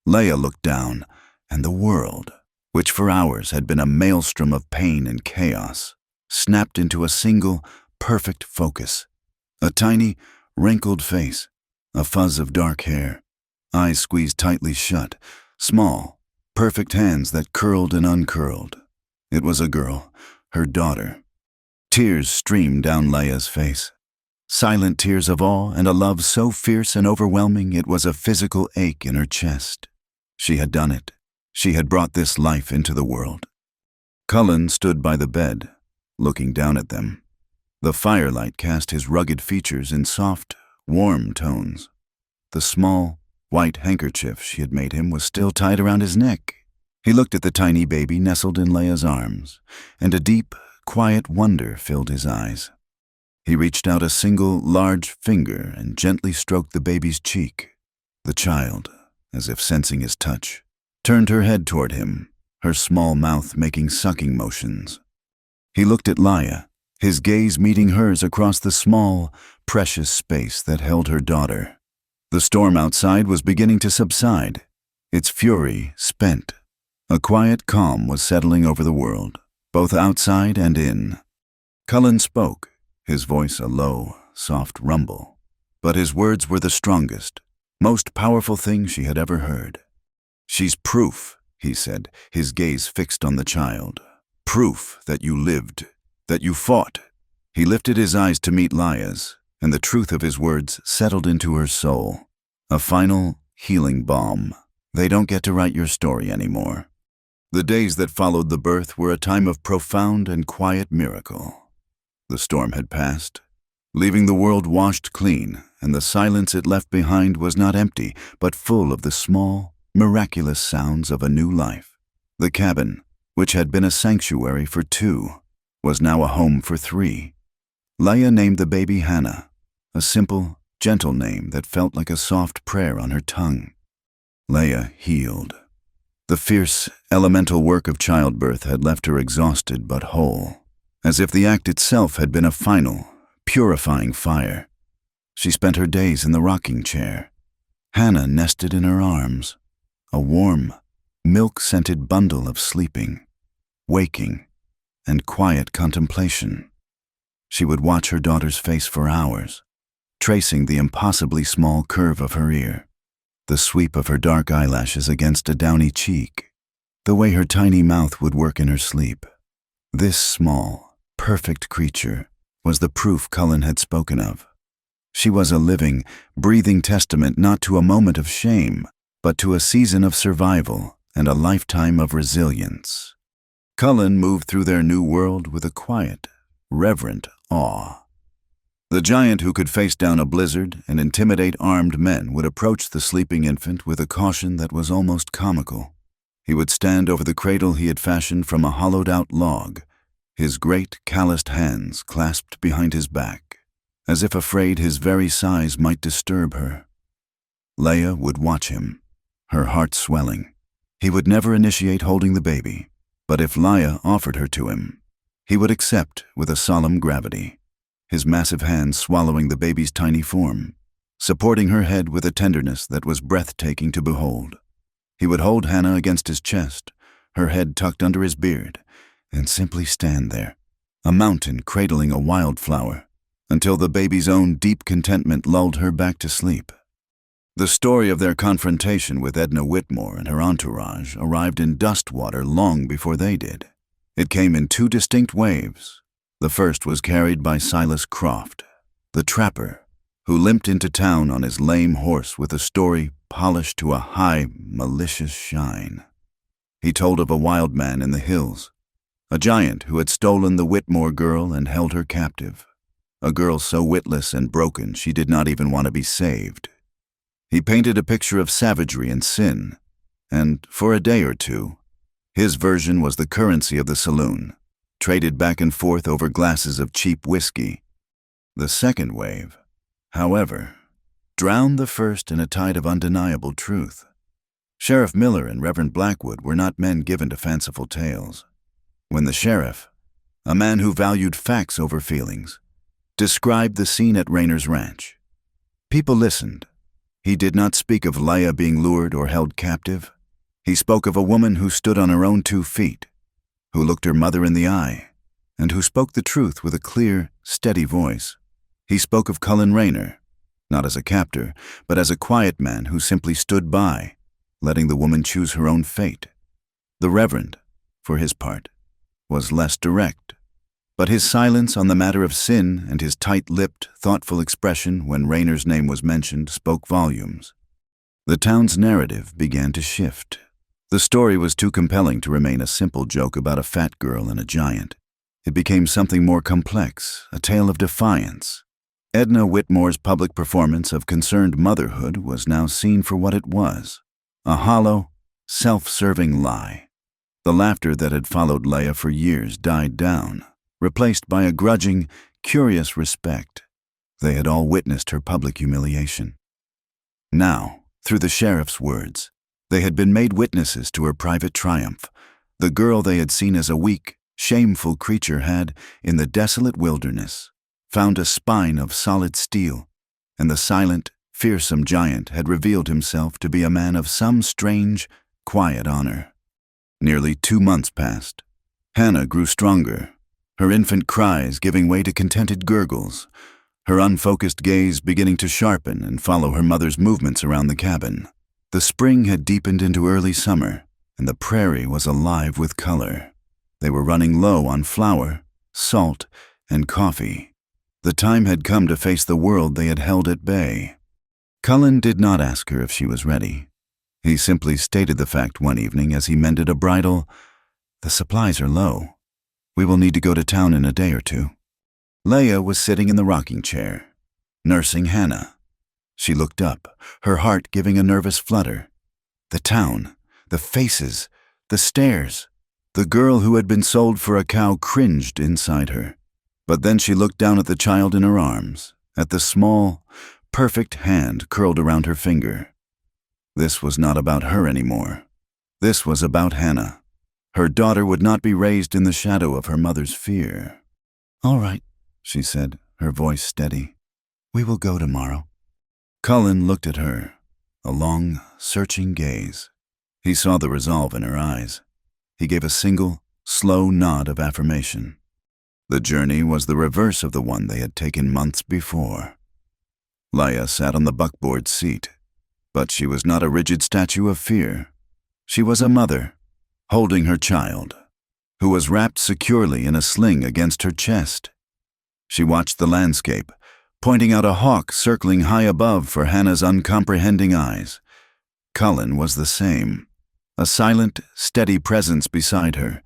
Leia looked down, and the world, which for hours had been a maelstrom of pain and chaos, snapped into a single, perfect focus. A tiny, wrinkled face, a fuzz of dark hair, eyes squeezed tightly shut, small, perfect hands that curled and uncurled. It was a girl, her daughter. Tears streamed down Leia's face, silent tears of awe and a love so fierce and overwhelming it was a physical ache in her chest. She had done it. She had brought this life into the world. Cullen stood by the bed, looking down at them. The firelight cast his rugged features in soft, warm tones. The small, white handkerchief she had made him was still tied around his neck. He looked at the tiny baby nestled in Leia's arms, and a deep, quiet wonder filled his eyes. He reached out a single, large finger and gently stroked the baby's cheek. The child, as if sensing his touch, turned her head toward him, her small mouth making sucking motions. He looked at Leia, his gaze meeting hers across the small, precious space that held her daughter. The storm outside was beginning to subside, its fury spent. A quiet calm was settling over the world, both outside and in. Cullen spoke, his voice a low, soft rumble. But his words were the strongest, most powerful thing she had ever heard. "She's proof," he said, his gaze fixed on the child. "Proof that you lived, that you fought." He lifted his eyes to meet Laya's, and the truth of his words settled into her soul. A final, healing balm. They don't get to write your story anymore. The days that followed the birth were a time of profound and quiet miracle. The storm had passed, leaving the world washed clean, and the silence it left behind was not empty, but full of the small, miraculous sounds of a new life. The cabin, which had been a sanctuary for 2, was now a home for 3. Laya named the baby Hannah, a simple, gentle name that felt like a soft prayer on her tongue. Laya healed. The fierce, elemental work of childbirth had left her exhausted but whole, as if the act itself had been a final, purifying fire. She spent her days in the rocking chair. Hannah nested in her arms, a warm, milk-scented bundle of sleeping, waking, and quiet contemplation. She would watch her daughter's face for hours, tracing the impossibly small curve of her ear, the sweep of her dark eyelashes against a downy cheek, the way her tiny mouth would work in her sleep. This small, perfect creature was the proof Cullen had spoken of. She was a living, breathing testament not to a moment of shame, but to a season of survival and a lifetime of resilience. Cullen moved through their new world with a quiet, reverent awe. The giant who could face down a blizzard and intimidate armed men would approach the sleeping infant with a caution that was almost comical. He would stand over the cradle he had fashioned from a hollowed-out log, his great, calloused hands clasped behind his back, as if afraid his very size might disturb her. Laya would watch him, her heart swelling. He would never initiate holding the baby, but if Laya offered her to him, he would accept with a solemn gravity, his massive hands swallowing the baby's tiny form, supporting her head with a tenderness that was breathtaking to behold. He would hold Hannah against his chest, her head tucked under his beard, and simply stand there, a mountain cradling a wildflower, until the baby's own deep contentment lulled her back to sleep. The story of their confrontation with Edna Whitmore and her entourage arrived in Dustwater long before they did. It came in 2 distinct waves. The first was carried by Silas Croft, the trapper, who limped into town on his lame horse with a story polished to a high, malicious shine. He told of a wild man in the hills, a giant who had stolen the Whitmore girl and held her captive, a girl so witless and broken she did not even want to be saved. He painted a picture of savagery and sin, and for a day or 2, his version was the currency of the saloon, traded back and forth over glasses of cheap whiskey. The second wave, however, drowned the first in a tide of undeniable truth. Sheriff Miller and Reverend Blackwood were not men given to fanciful tales. When the sheriff, a man who valued facts over feelings, described the scene at Rayner's ranch, people listened. He did not speak of Laya being lured or held captive. He spoke of a woman who stood on her own 2 feet, who looked her mother in the eye, and who spoke the truth with a clear, steady voice. He spoke of Cullen Rayner, not as a captor, but as a quiet man who simply stood by, letting the woman choose her own fate. The Reverend, for his part, was less direct, but his silence on the matter of sin and his tight-lipped, thoughtful expression when Rayner's name was mentioned spoke volumes. The town's narrative began to shift. The story was too compelling to remain a simple joke about a fat girl and a giant. It became something more complex, a tale of defiance. Edna Whitmore's public performance of concerned motherhood was now seen for what it was, a hollow, self-serving lie. The laughter that had followed Laya for years died down, replaced by a grudging, curious respect. They had all witnessed her public humiliation. Now, through the sheriff's words, they had been made witnesses to her private triumph. The girl they had seen as a weak, shameful creature had, in the desolate wilderness, found a spine of solid steel, and the silent, fearsome giant had revealed himself to be a man of some strange, quiet honor. Nearly 2 months passed. Hannah grew stronger, her infant cries giving way to contented gurgles, her unfocused gaze beginning to sharpen and follow her mother's movements around the cabin. The spring had deepened into early summer, and the prairie was alive with color. They were running low on flour, salt, and coffee. The time had come to face the world they had held at bay. Cullen did not ask her if she was ready. He simply stated the fact one evening as he mended a bridle. "The supplies are low. We will need to go to town in a day or 2. Leah was sitting in the rocking chair, nursing Hannah. She looked up, her heart giving a nervous flutter. The town, the faces, the stares. The girl who had been sold for a cow cringed inside her. But then she looked down at the child in her arms, at the small, perfect hand curled around her finger. This was not about her anymore. This was about Hannah. Her daughter would not be raised in the shadow of her mother's fear. "All right," she said, her voice steady. "We will go tomorrow." Cullen looked at her, a long, searching gaze. He saw the resolve in her eyes. He gave a single, slow nod of affirmation. The journey was the reverse of the one they had taken months before. Leah sat on the buckboard seat, but she was not a rigid statue of fear. She was a mother, holding her child, who was wrapped securely in a sling against her chest. She watched the landscape, pointing out a hawk circling high above for Hannah's uncomprehending eyes. Cullen was the same, a silent, steady presence beside her,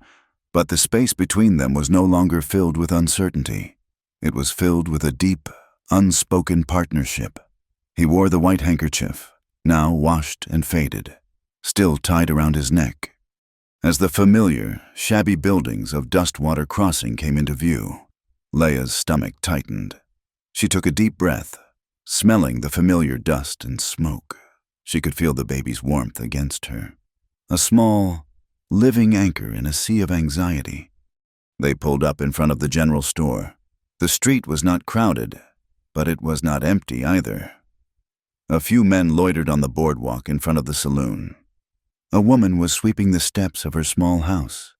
but the space between them was no longer filled with uncertainty. It was filled with a deep, unspoken partnership. He wore the white handkerchief, now washed and faded, still tied around his neck. As the familiar, shabby buildings of Dustwater Crossing came into view, Leah's stomach tightened. She took a deep breath, smelling the familiar dust and smoke. She could feel the baby's warmth against her. A small, living anchor in a sea of anxiety. They pulled up in front of the general store. The street was not crowded, but it was not empty either. A few men loitered on the boardwalk in front of the saloon. A woman was sweeping the steps of her small house,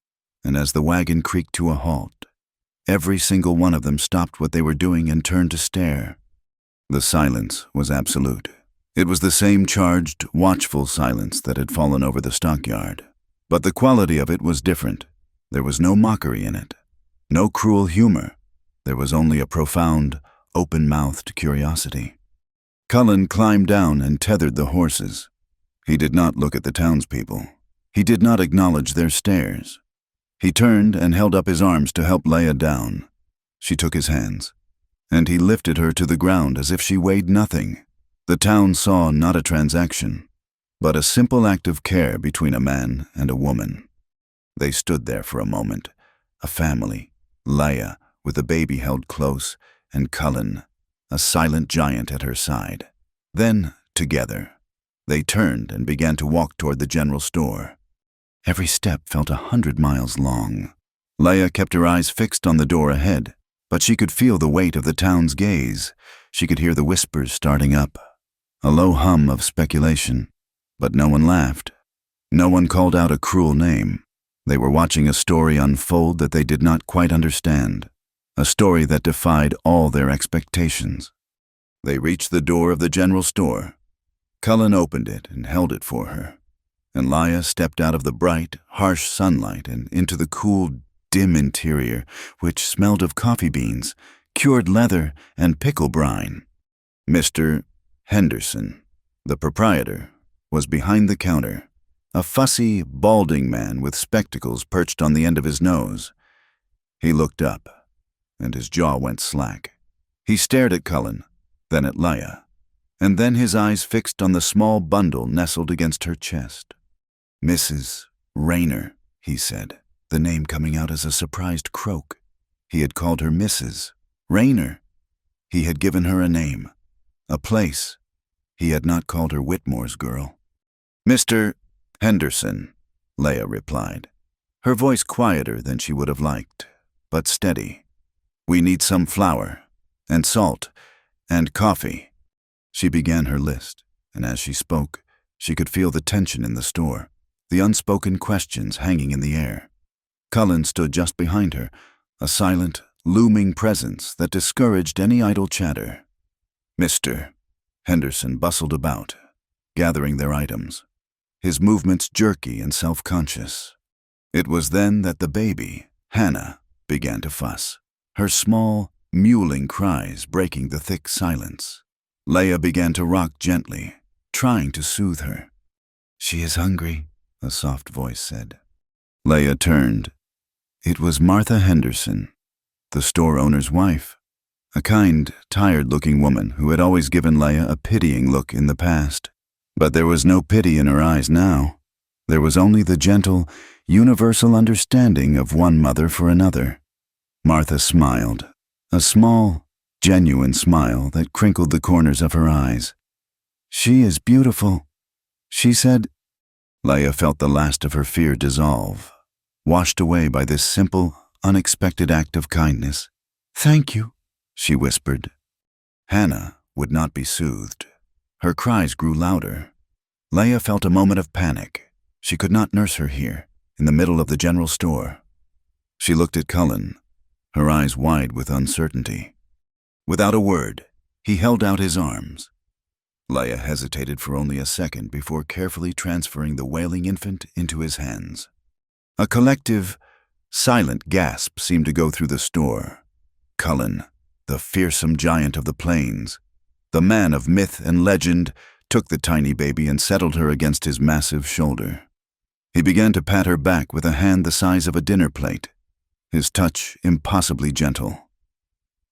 and as the wagon creaked to a halt, every single one of them stopped what they were doing and turned to stare. The silence was absolute. It was the same charged, watchful silence that had fallen over the stockyard. But the quality of it was different. There was no mockery in it, no cruel humor. There was only a profound, open-mouthed curiosity. Cullen climbed down and tethered the horses. He did not look at the townspeople. He did not acknowledge their stares. He turned and held up his arms to help Leah down. She took his hands, and he lifted her to the ground as if she weighed nothing. The town saw not a transaction, but a simple act of care between a man and a woman. They stood there for a moment, a family, Leah with the baby held close, and Cullen, a silent giant at her side. Then, together, they turned and began to walk toward the general store. Every step felt 100 miles long. Leah kept her eyes fixed on the door ahead, but she could feel the weight of the town's gaze. She could hear the whispers starting up, a low hum of speculation. But no one laughed. No one called out a cruel name. They were watching a story unfold that they did not quite understand, a story that defied all their expectations. They reached the door of the general store. Cullen opened it and held it for her, and Leah stepped out of the bright, harsh sunlight and into the cool, dim interior, which smelled of coffee beans, cured leather, and pickle brine. Mr. Henderson, the proprietor, was behind the counter, a fussy, balding man with spectacles perched on the end of his nose. He looked up, and his jaw went slack. He stared at Cullen, then at Leah, and then his eyes fixed on the small bundle nestled against her chest. "Mrs. Rayner," he said, the name coming out as a surprised croak. He had called her Mrs. Rayner. He had given her a name, a place. He had not called her Whitmore's girl. "Mr. Henderson," Leah replied, her voice quieter than she would have liked, but steady. "We need some flour, and salt, and coffee." She began her list, and as she spoke, she could feel the tension in the store, the unspoken questions hanging in the air. Cullen stood just behind her, a silent, looming presence that discouraged any idle chatter. "Mr." Henderson bustled about, gathering their items, his movements jerky and self-conscious. It was then that the baby, Hannah, began to fuss, her small, mewling cries breaking the thick silence. Leia began to rock gently, trying to soothe her. "She is hungry," a soft voice said. Leia turned. It was Martha Henderson, the store owner's wife, a kind, tired-looking woman who had always given Leia a pitying look in the past. But there was no pity in her eyes now. There was only the gentle, universal understanding of one mother for another. Martha smiled, a small, genuine smile that crinkled the corners of her eyes. "She is beautiful," she said. Leia felt the last of her fear dissolve, washed away by this simple, unexpected act of kindness. "Thank you," she whispered. Hannah would not be soothed. Her cries grew louder. Leia felt a moment of panic. She could not nurse her here, in the middle of the general store. She looked at Cullen, her eyes wide with uncertainty. Without a word, he held out his arms. Leia hesitated for only a second before carefully transferring the wailing infant into his hands. A collective, silent gasp seemed to go through the store. Cullen, the fearsome giant of the plains, the man of myth and legend, took the tiny baby and settled her against his massive shoulder. He began to pat her back with a hand the size of a dinner plate, his touch impossibly gentle.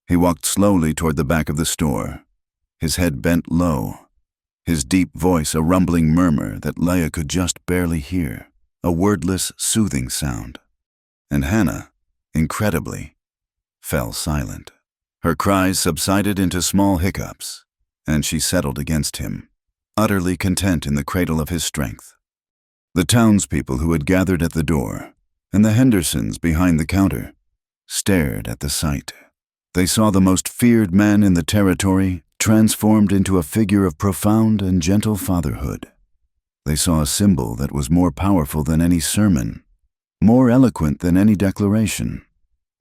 He walked slowly toward the back of the store, his head bent low, his deep voice a rumbling murmur that Leia could just barely hear, a wordless, soothing sound. And Hannah, incredibly, fell silent. Her cries subsided into small hiccups, and she settled against him, utterly content in the cradle of his strength. The townspeople who had gathered at the door, and the Hendersons behind the counter, stared at the sight. They saw the most feared man in the territory transformed into a figure of profound and gentle fatherhood. They saw a symbol that was more powerful than any sermon, more eloquent than any declaration.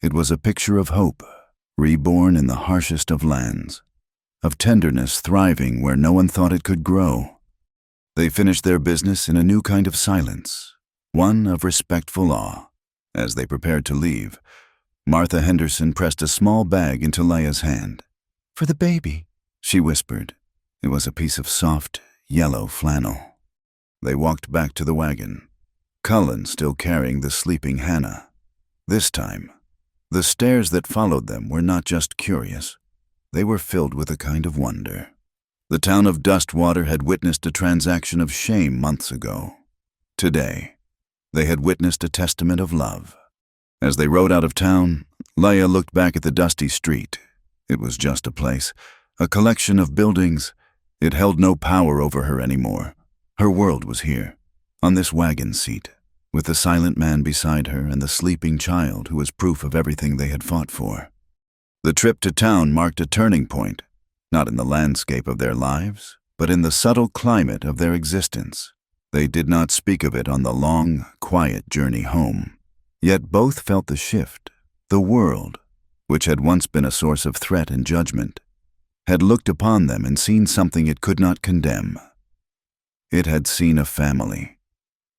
It was a picture of hope, reborn in the harshest of lands, of tenderness thriving where no one thought it could grow. They finished their business in a new kind of silence, one of respectful awe. As they prepared to leave, Martha Henderson pressed a small bag into Leia's hand. "For the baby," she whispered. It was a piece of soft, yellow flannel. They walked back to the wagon, Cullen still carrying the sleeping Hannah. This time, the stares that followed them were not just curious. They were filled with a kind of wonder. The town of Dustwater had witnessed a transaction of shame months ago. Today, they had witnessed a testament of love. As they rode out of town, Leia looked back at the dusty street. It was just a place, a collection of buildings. It held no power over her anymore. Her world was here, on this wagon seat, with the silent man beside her and the sleeping child who was proof of everything they had fought for. The trip to town marked a turning point, not in the landscape of their lives, but in the subtle climate of their existence. They did not speak of it on the long, quiet journey home. Yet both felt the shift. The world, which had once been a source of threat and judgment, had looked upon them and seen something it could not condemn. It had seen a family.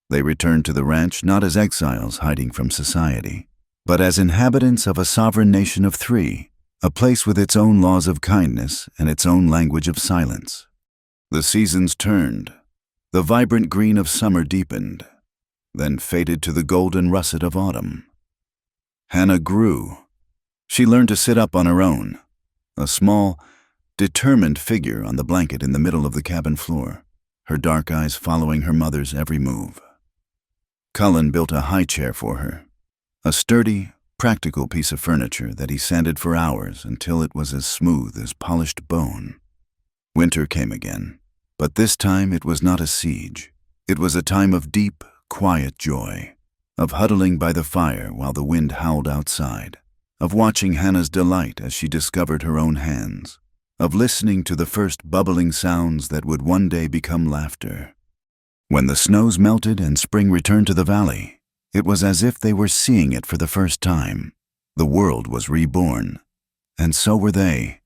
They returned to the ranch not as exiles hiding from society, but as inhabitants of a sovereign nation of three, a place with its own laws of kindness and its own language of silence. The seasons turned. The vibrant green of summer deepened, then faded to the golden russet of autumn. Hannah grew. She learned to sit up on her own, a small, determined figure on the blanket in the middle of the cabin floor, her dark eyes following her mother's every move. Cullen built a high chair for her, a sturdy, practical piece of furniture that he sanded for hours until it was as smooth as polished bone. Winter came again, but this time it was not a siege. It was a time of deep, quiet joy, of huddling by the fire while the wind howled outside, of watching Hannah's delight as she discovered her own hands, of listening to the first bubbling sounds that would one day become laughter. When the snows melted and spring returned to the valley, it was as if they were seeing it for the first time. The world was reborn. And so were they.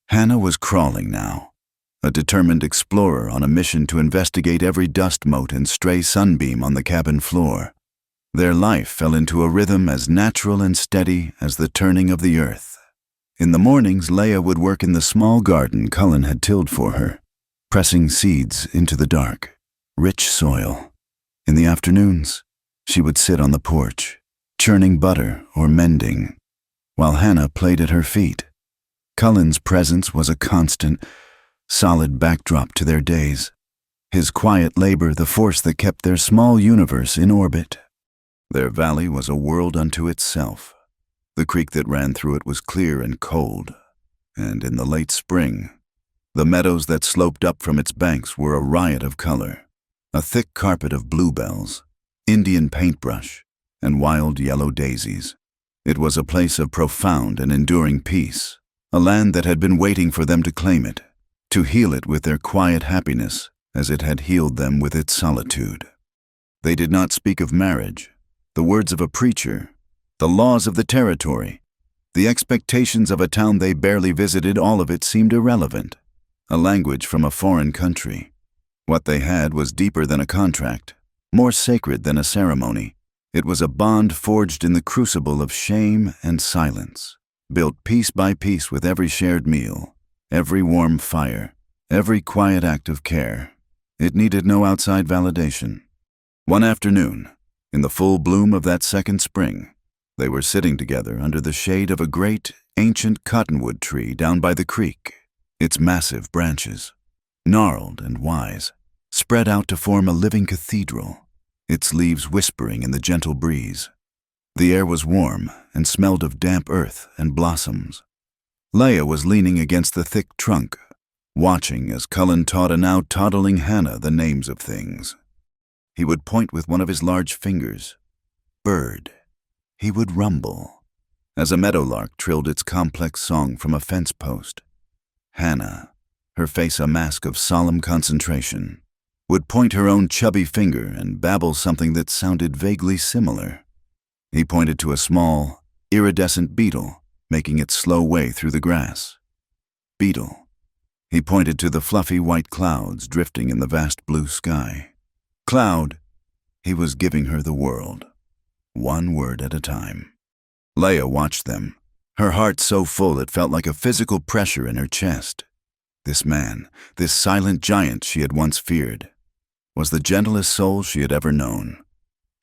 Hannah was crawling now, a determined explorer on a mission to investigate every dust mote and stray sunbeam on the cabin floor. Their life fell into a rhythm as natural and steady as the turning of the earth. In the mornings, Leah would work in the small garden Cullen had tilled for her, pressing seeds into the dark, rich soil. In the afternoons, she would sit on the porch, churning butter or mending, while Hannah played at her feet. Cullen's presence was a constant, solid backdrop to their days, his quiet labor the force that kept their small universe in orbit. Their valley was a world unto itself. The creek that ran through it was clear and cold, and in the late spring, the meadows that sloped up from its banks were a riot of color, a thick carpet of bluebells, Indian paintbrush, and wild yellow daisies. It was a place of profound and enduring peace, a land that had been waiting for them to claim it, to heal it with their quiet happiness as it had healed them with its solitude. They did not speak of marriage, the words of a preacher, the laws of the territory, the expectations of a town they barely visited. All of it seemed irrelevant, a language from a foreign country. What they had was deeper than a contract, more sacred than a ceremony. It was a bond forged in the crucible of shame and silence, built piece by piece with every shared meal, every warm fire, every quiet act of care. It needed no outside validation. One afternoon, in the full bloom of that second spring, they were sitting together under the shade of a great, ancient cottonwood tree down by the creek, its massive branches, gnarled and wise, spread out to form a living cathedral, its leaves whispering in the gentle breeze. The air was warm and smelled of damp earth and blossoms. Leah was leaning against the thick trunk, watching as Cullen taught a now toddling Hannah the names of things. He would point with one of his large fingers. Bird. He would rumble, as a meadowlark trilled its complex song from a fence post. Hannah, her face a mask of solemn concentration, would point her own chubby finger and babble something that sounded vaguely similar. He pointed to a small, iridescent beetle making its slow way through the grass. Beetle. He pointed to the fluffy white clouds drifting in the vast blue sky. Cloud. He was giving her the world, one word at a time. Leah watched them, her heart so full it felt like a physical pressure in her chest. This man, this silent giant she had once feared, was the gentlest soul she had ever known.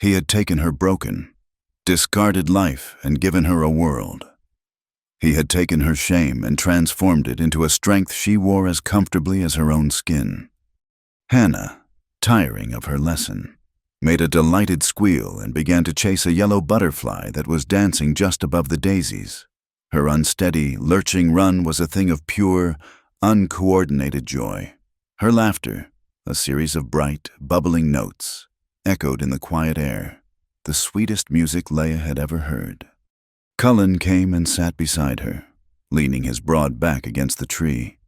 He had taken her broken, discarded life and given her a world. He had taken her shame and transformed it into a strength she wore as comfortably as her own skin. Hannah, tiring of her lesson, made a delighted squeal and began to chase a yellow butterfly that was dancing just above the daisies. Her unsteady, lurching run was a thing of pure, uncoordinated joy. Her laughter, a series of bright, bubbling notes, echoed in the quiet air, the sweetest music Leah had ever heard. Cullen came and sat beside her, leaning his broad back against the tree.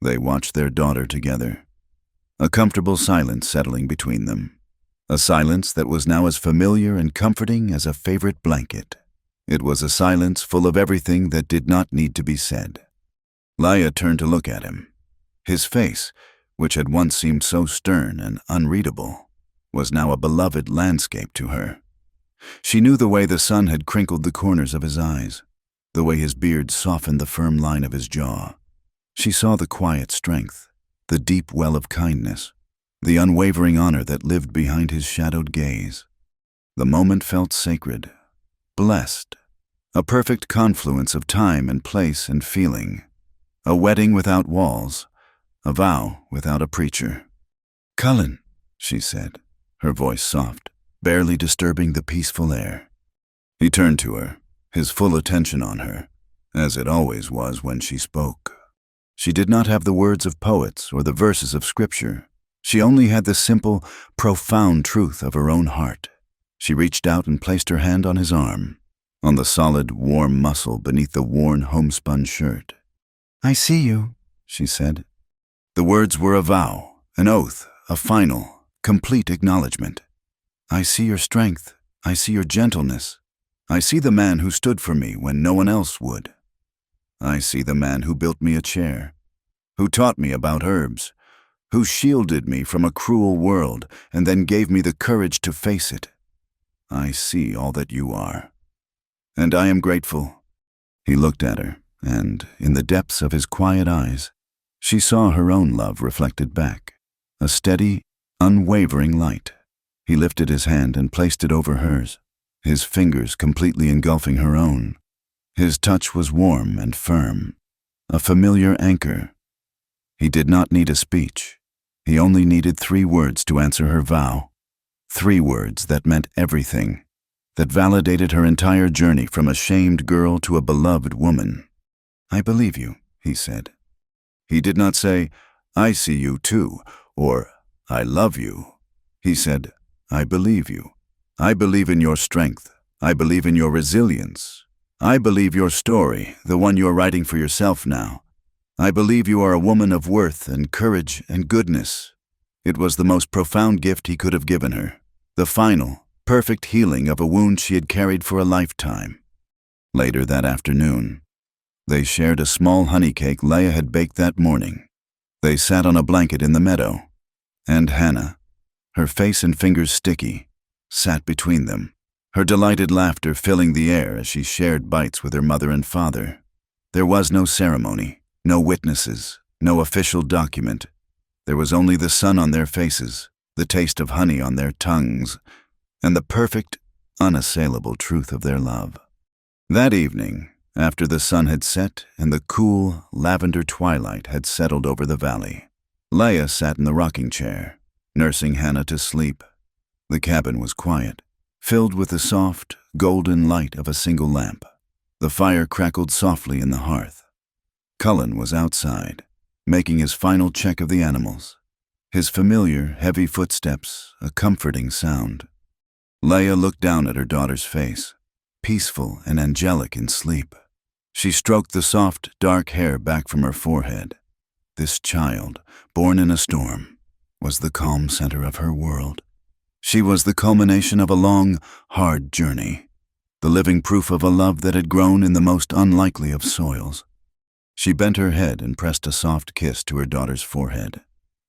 They watched their daughter together, a comfortable silence settling between them, a silence that was now as familiar and comforting as a favorite blanket. It was a silence full of everything that did not need to be said. Leah turned to look at him. His face, which had once seemed so stern and unreadable, was now a beloved landscape to her. She knew the way the sun had crinkled the corners of his eyes, the way his beard softened the firm line of his jaw. She saw the quiet strength, the deep well of kindness, the unwavering honor that lived behind his shadowed gaze. The moment felt sacred, blessed, a perfect confluence of time and place and feeling, a wedding without walls, a vow without a preacher. "Cullen," she said, her voice soft, barely disturbing the peaceful air. He turned to her, his full attention on her, as it always was when she spoke. She did not have the words of poets or the verses of scripture. She only had the simple, profound truth of her own heart. She reached out and placed her hand on his arm, on the solid, warm muscle beneath the worn homespun shirt. "I see you," she said. The words were a vow, an oath, a final, complete acknowledgement. I see your strength. I see your gentleness. I see the man who stood for me when no one else would. I see the man who built me a chair, who taught me about herbs, who shielded me from a cruel world and then gave me the courage to face it. I see all that you are. And I am grateful. He looked at her, and in the depths of his quiet eyes, she saw her own love reflected back, a steady, unwavering light. He lifted his hand and placed it over hers, his fingers completely engulfing her own. His touch was warm and firm, a familiar anchor. He did not need a speech. He only needed 3 words to answer her vow. 3 words that meant everything, that validated her entire journey from a shamed girl to a beloved woman. I believe you, he said. He did not say, I see you too, or I love you. He said, I believe you. I believe in your strength. I believe in your resilience. I believe your story, the one you're writing for yourself now. I believe you are a woman of worth and courage and goodness. It was the most profound gift he could have given her, the final, perfect healing of a wound she had carried for a lifetime. Later that afternoon, they shared a small honey cake Leah had baked that morning. They sat on a blanket in the meadow, and Hannah, her face and fingers sticky, sat between them, her delighted laughter filling the air as she shared bites with her mother and father. There was no ceremony, no witnesses, no official document. There was only the sun on their faces, the taste of honey on their tongues, and the perfect, unassailable truth of their love. That evening, after the sun had set and the cool, lavender twilight had settled over the valley, Leah sat in the rocking chair, nursing Hannah to sleep. The cabin was quiet, filled with the soft, golden light of a single lamp. The fire crackled softly in the hearth. Cullen was outside, making his final check of the animals, his familiar, heavy footsteps a comforting sound. Leah looked down at her daughter's face, peaceful and angelic in sleep. She stroked the soft, dark hair back from her forehead. This child, born in a storm, was the calm center of her world. She was the culmination of a long, hard journey, the living proof of a love that had grown in the most unlikely of soils. She bent her head and pressed a soft kiss to her daughter's forehead,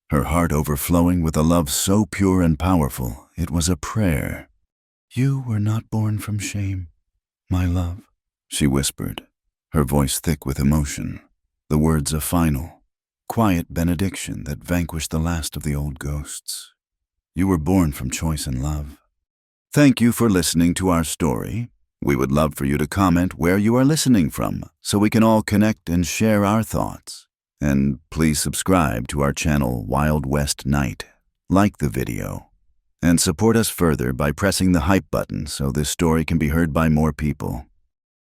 her heart overflowing with a love so pure and powerful it was a prayer. You were not born from shame, my love, she whispered, her voice thick with emotion, the words a final, quiet benediction that vanquished the last of the old ghosts. You were born from choice and love. Thank you for listening to our story. We would love for you to comment where you are listening from so we can all connect and share our thoughts. And please subscribe to our channel Wild West Night, like the video, and support us further by pressing the hype button so this story can be heard by more people.